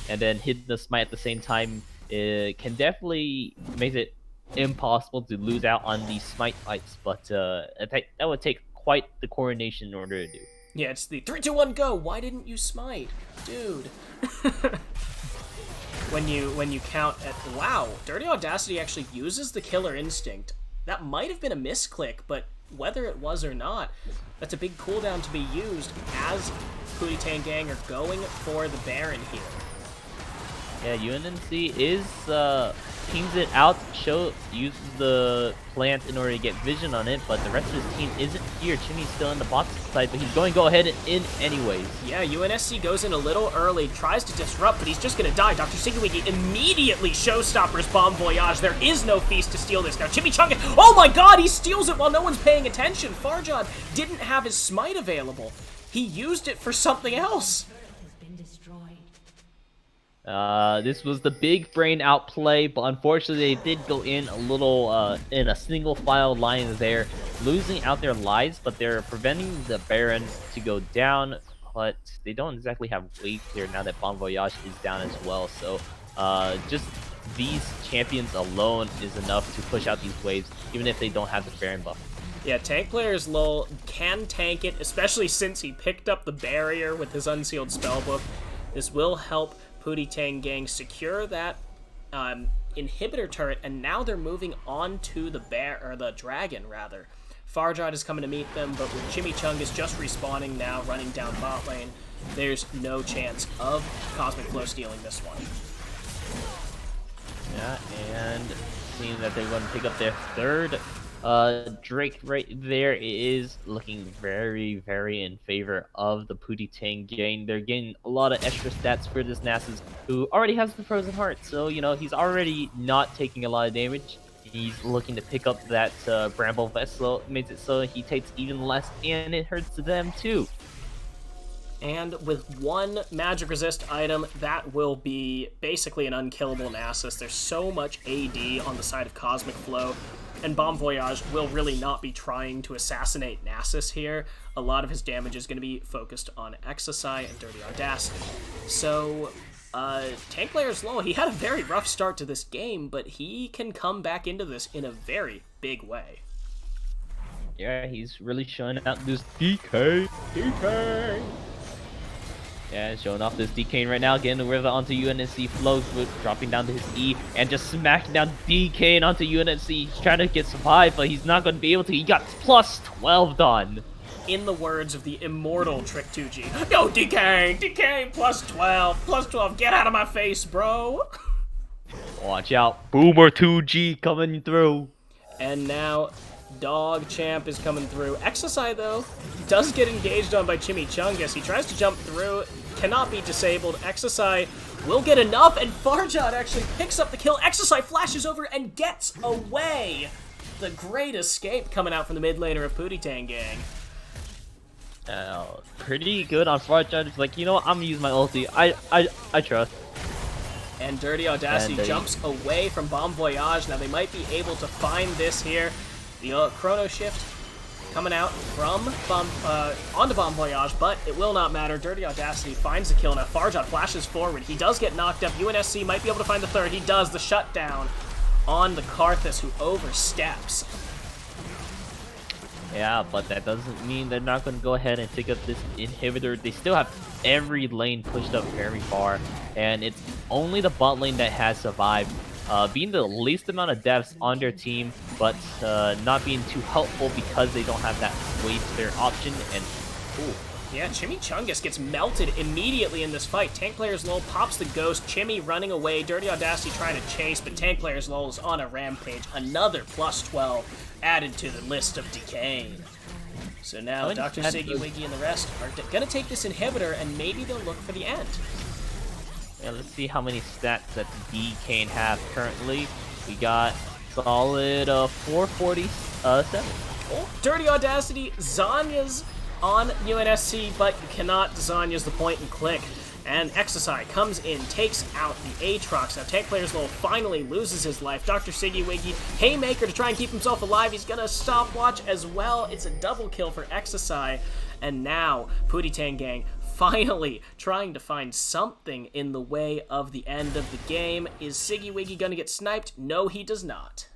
and then hit the smite at the same time. It can definitely make it impossible to lose out on the smite fights, but that would take quite the coordination in order to do. Yeah, it's the 3, 2, 1, go. Why didn't you smite, dude? When you count at, wow, Dirty Audacity actually uses the Killer Instinct. That might have been a misclick, but whether it was or not, that's a big cooldown to be used as Pootie Gang are going for the Baron here. Yeah, UNNC is teams it out, uses the plant in order to get vision on it, but the rest of his team isn't here. Chimmy's still in the bot side, but he's going to go ahead and in anyways. Yeah, UNSC goes in a little early, tries to disrupt, but he's just going to die. Dr. Sigawigi immediately showstoppers Bon Voyage. There is no feast to steal this. Now, Chimichanga, oh my god, he steals it while no one's paying attention. Farjad didn't have his smite available. He used it for something else. This was the big brain outplay, but unfortunately they did go in a little in a single file line there, losing out their lives, but they're preventing the Baron to go down, but they don't exactly have weight here now that Bon Voyage is down as well. So just these champions alone is enough to push out these waves, even if they don't have the Baron buff. Yeah, tank players LoL can tank it, especially since he picked up the barrier with his Unsealed Spellbook. This will help Pootie Gang secure that inhibitor turret, and now they're moving on to the dragon rather. Farjad is coming to meet them, but with Chimichungus just respawning now, running down bot lane, there's no chance of Cosmic Flow stealing this one. Yeah, and seeing that they're going to pick up their third Drake right there is looking very, very in favor of the Pootie Gang. They're getting a lot of extra stats for this Nasus, who already has the Frozen Heart, so, you know, he's already not taking a lot of damage. He's looking to pick up that Bramble Vessel, makes it so he takes even less, and it hurts them too. And with one magic resist item, that will be basically an unkillable Nasus. There's so much AD on the side of Cosmic Flow, and Bon Voyage will really not be trying to assassinate Nasus here. A lot of his damage is going to be focused on Exocide and Dirty Audacity. So, tank players LoL, he had a very rough start to this game, but he can come back into this in a very big way. Yeah, he's really showing out this DK. Yeah, showing off this DK right now, getting the river onto UNSC, flows with dropping down to his E, and just smacking down DK onto UNSC. He's trying to get survive, but he's not going to be able to. He got plus 12 done. In the words of the immortal Trick 2G, yo, DK, plus 12, get out of my face, bro. Watch out, Boomer 2G coming through. And now, Dog Champ is coming through. Exocide, though, does get engaged on by Chimichungus. He tries to jump through, cannot be disabled. Exocide will get enough, and Farjad actually picks up the kill. Exocide flashes over and gets away. The great escape coming out from the mid laner of Pootie Gang. Pretty good on Farjad. It's like, you know what, I'm gonna use my ulti. I trust. And Dirty Audacity And jumps away from Bomb Voyage. Now they might be able to find this here. The Chrono Shift coming out from onto Bomb Voyage, but it will not matter. Dirty Audacity finds the kill. Now Farjot flashes forward. He does get knocked up. UNSC might be able to find the third. He does. The shutdown on the Karthus, who oversteps. Yeah, but that doesn't mean they're not going to go ahead and pick up this inhibitor. They still have every lane pushed up very far, and it's only the bot lane that has survived, being the least amount of deaths on their team, but not being too helpful because they don't have that wave clear option. And ooh. Yeah, Chimichungus gets melted immediately in this fight. Tank Player's Lol pops the ghost. Chimmy running away. Dirty Audacity trying to chase, but Tank Player's Lol is on a rampage. Another plus 12 added to the list of decaying. So now Dr. Siggy, Wiggy, and the rest are going to take this inhibitor, and maybe they'll look for the end. Yeah, let's see how many stats that Decane have currently. We got solid 447. Oh, Dirty Audacity, Zanya's on UNSC, but you cannot Zanya's the point and click. And Exercise comes in, takes out the Aatrox. Now Tank Player's Lol finally loses his life. Dr. Siggy Wiggy, Haymaker to try and keep himself alive. He's gonna stopwatch as well. It's a double kill for Exercise. And now Pootie Tang Gang finally trying to find something in the way of the end of the game. Is Siggy Wiggy gonna get sniped? No, he does not.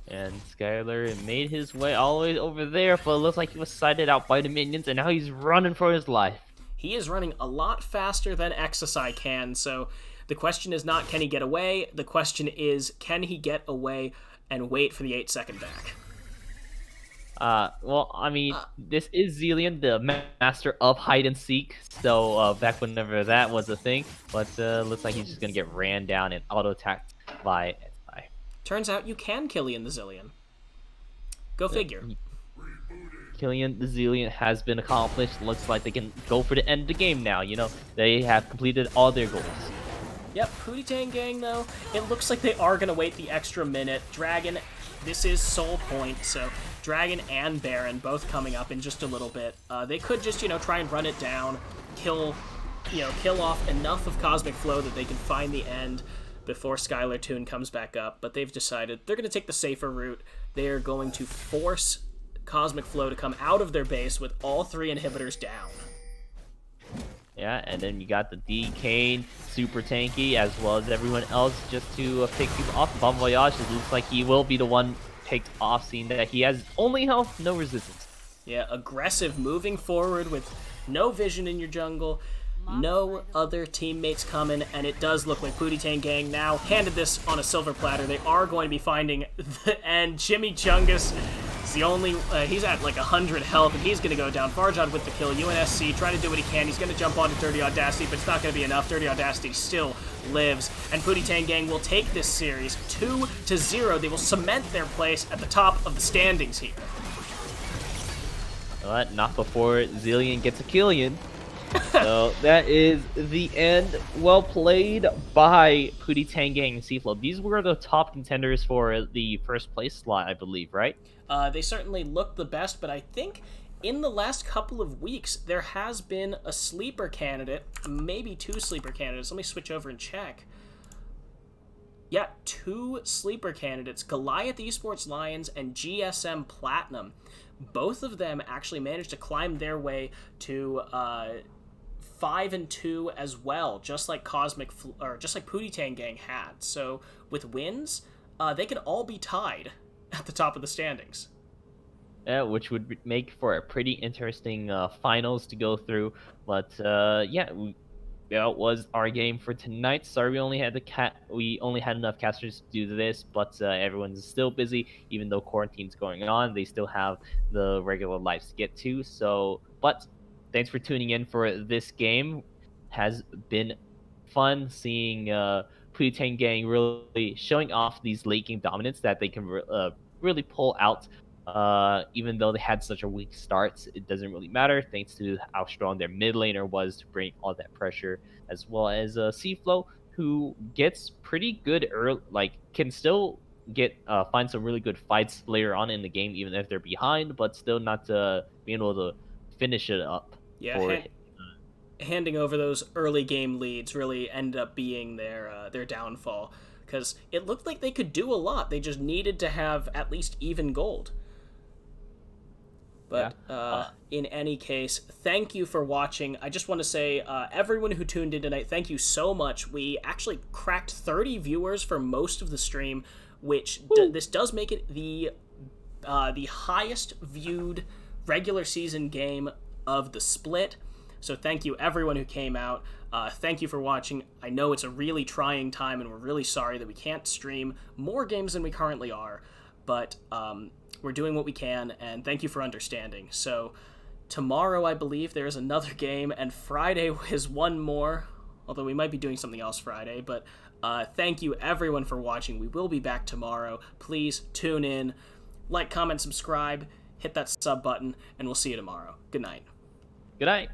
And Skylar made his way all the way over there, but it looks like he was sighted out by the minions, and now he's running for his life. He is running a lot faster than Exercise can, so the question is not can he get away, the question is can he get away and wait for the 8-second back. Well, I mean, this is Zillion, the master of hide and seek, so back whenever that was a thing, but looks like he's just gonna get ran down and auto-attacked by SI. Turns out you can Killian the Zillion. Go figure. Killian the Zillion has been accomplished. Looks like they can go for the end of the game now. You know, they have completed all their goals. Yep, Pootie Tang Gang, though, it looks like they are going to wait the extra minute. Dragon, this is Soul Point, so Dragon and Baron both coming up in just a little bit. They could just, try and run it down, kill off enough of Cosmic Flow that they can find the end before Skylar Toon comes back up, but they've decided they're going to take the safer route. They're going to force Cosmic Flow to come out of their base with all 3 inhibitors down. Yeah, and then you got the Decane, super tanky, as well as everyone else just to pick people off. Bon Voyage, it looks like he will be the one picked off, seeing that he has only health, no resistance. Yeah, aggressive, moving forward with no vision in your jungle, no other teammates coming, and it does look like Pootie Tang Gang now handed this on a silver platter. They are going to be finding the end. Chimichungus is the only, he's at like 100 health, and he's going to go down. Farjad with the kill. UNSC trying to do what he can. He's going to jump onto Dirty Audacity, but it's not going to be enough. Dirty Audacity still lives, and Pootie Tang Gang will take this series 2-0. They will cement their place at the top of the standings here. But not before Zillion gets a Killian. So that is the end. Well played by Pootie Tang Gang and CFlow. These were the top contenders for the first place slot, I believe, right? They certainly look the best, but I think in the last couple of weeks, there has been a sleeper candidate, maybe 2 sleeper candidates. Let me switch over and check. Yeah, 2 sleeper candidates, Goliath Esports Lions and GSM Platinum. Both of them actually managed to climb their way to 5-2 as well, just like Pootie Tang Gang had. So with wins, they could all be tied at the top of the standings. Yeah, which would make for a pretty interesting finals to go through. But yeah, that was our game for tonight. Sorry we only had enough casters to do this, but everyone's still busy. Even though quarantine's going on, they still have the regular lives to get to. So, but thanks for tuning in for this game. Has been fun seeing Pootie Tang Gang really showing off these late game dominance that they can really pull out. Even though they had such a weak start, it doesn't really matter thanks to how strong their mid laner was to bring all that pressure, as well as CFlow, who gets pretty good early, can still get find some really good fights later on in the game, even if they're behind, but still not being able to finish it up. Yeah, handing over those early game leads really ended up being their downfall, because it looked like they could do a lot. They just needed to have at least even gold. But in any case, thank you for watching. I just want to say, everyone who tuned in tonight, thank you so much. We actually cracked 30 viewers for most of the stream, which this does make it the highest viewed regular season game of the split. So thank you everyone who came out. Thank you for watching. I know it's a really trying time, and we're really sorry that we can't stream more games than we currently are, but we're doing what we can, and thank you for understanding. So tomorrow, I believe, there is another game, and Friday is one more, although we might be doing something else Friday. But thank you everyone for watching. We will be back tomorrow. Please tune in, like, comment, subscribe, hit that sub button, and we'll see you tomorrow. Good night. Good night.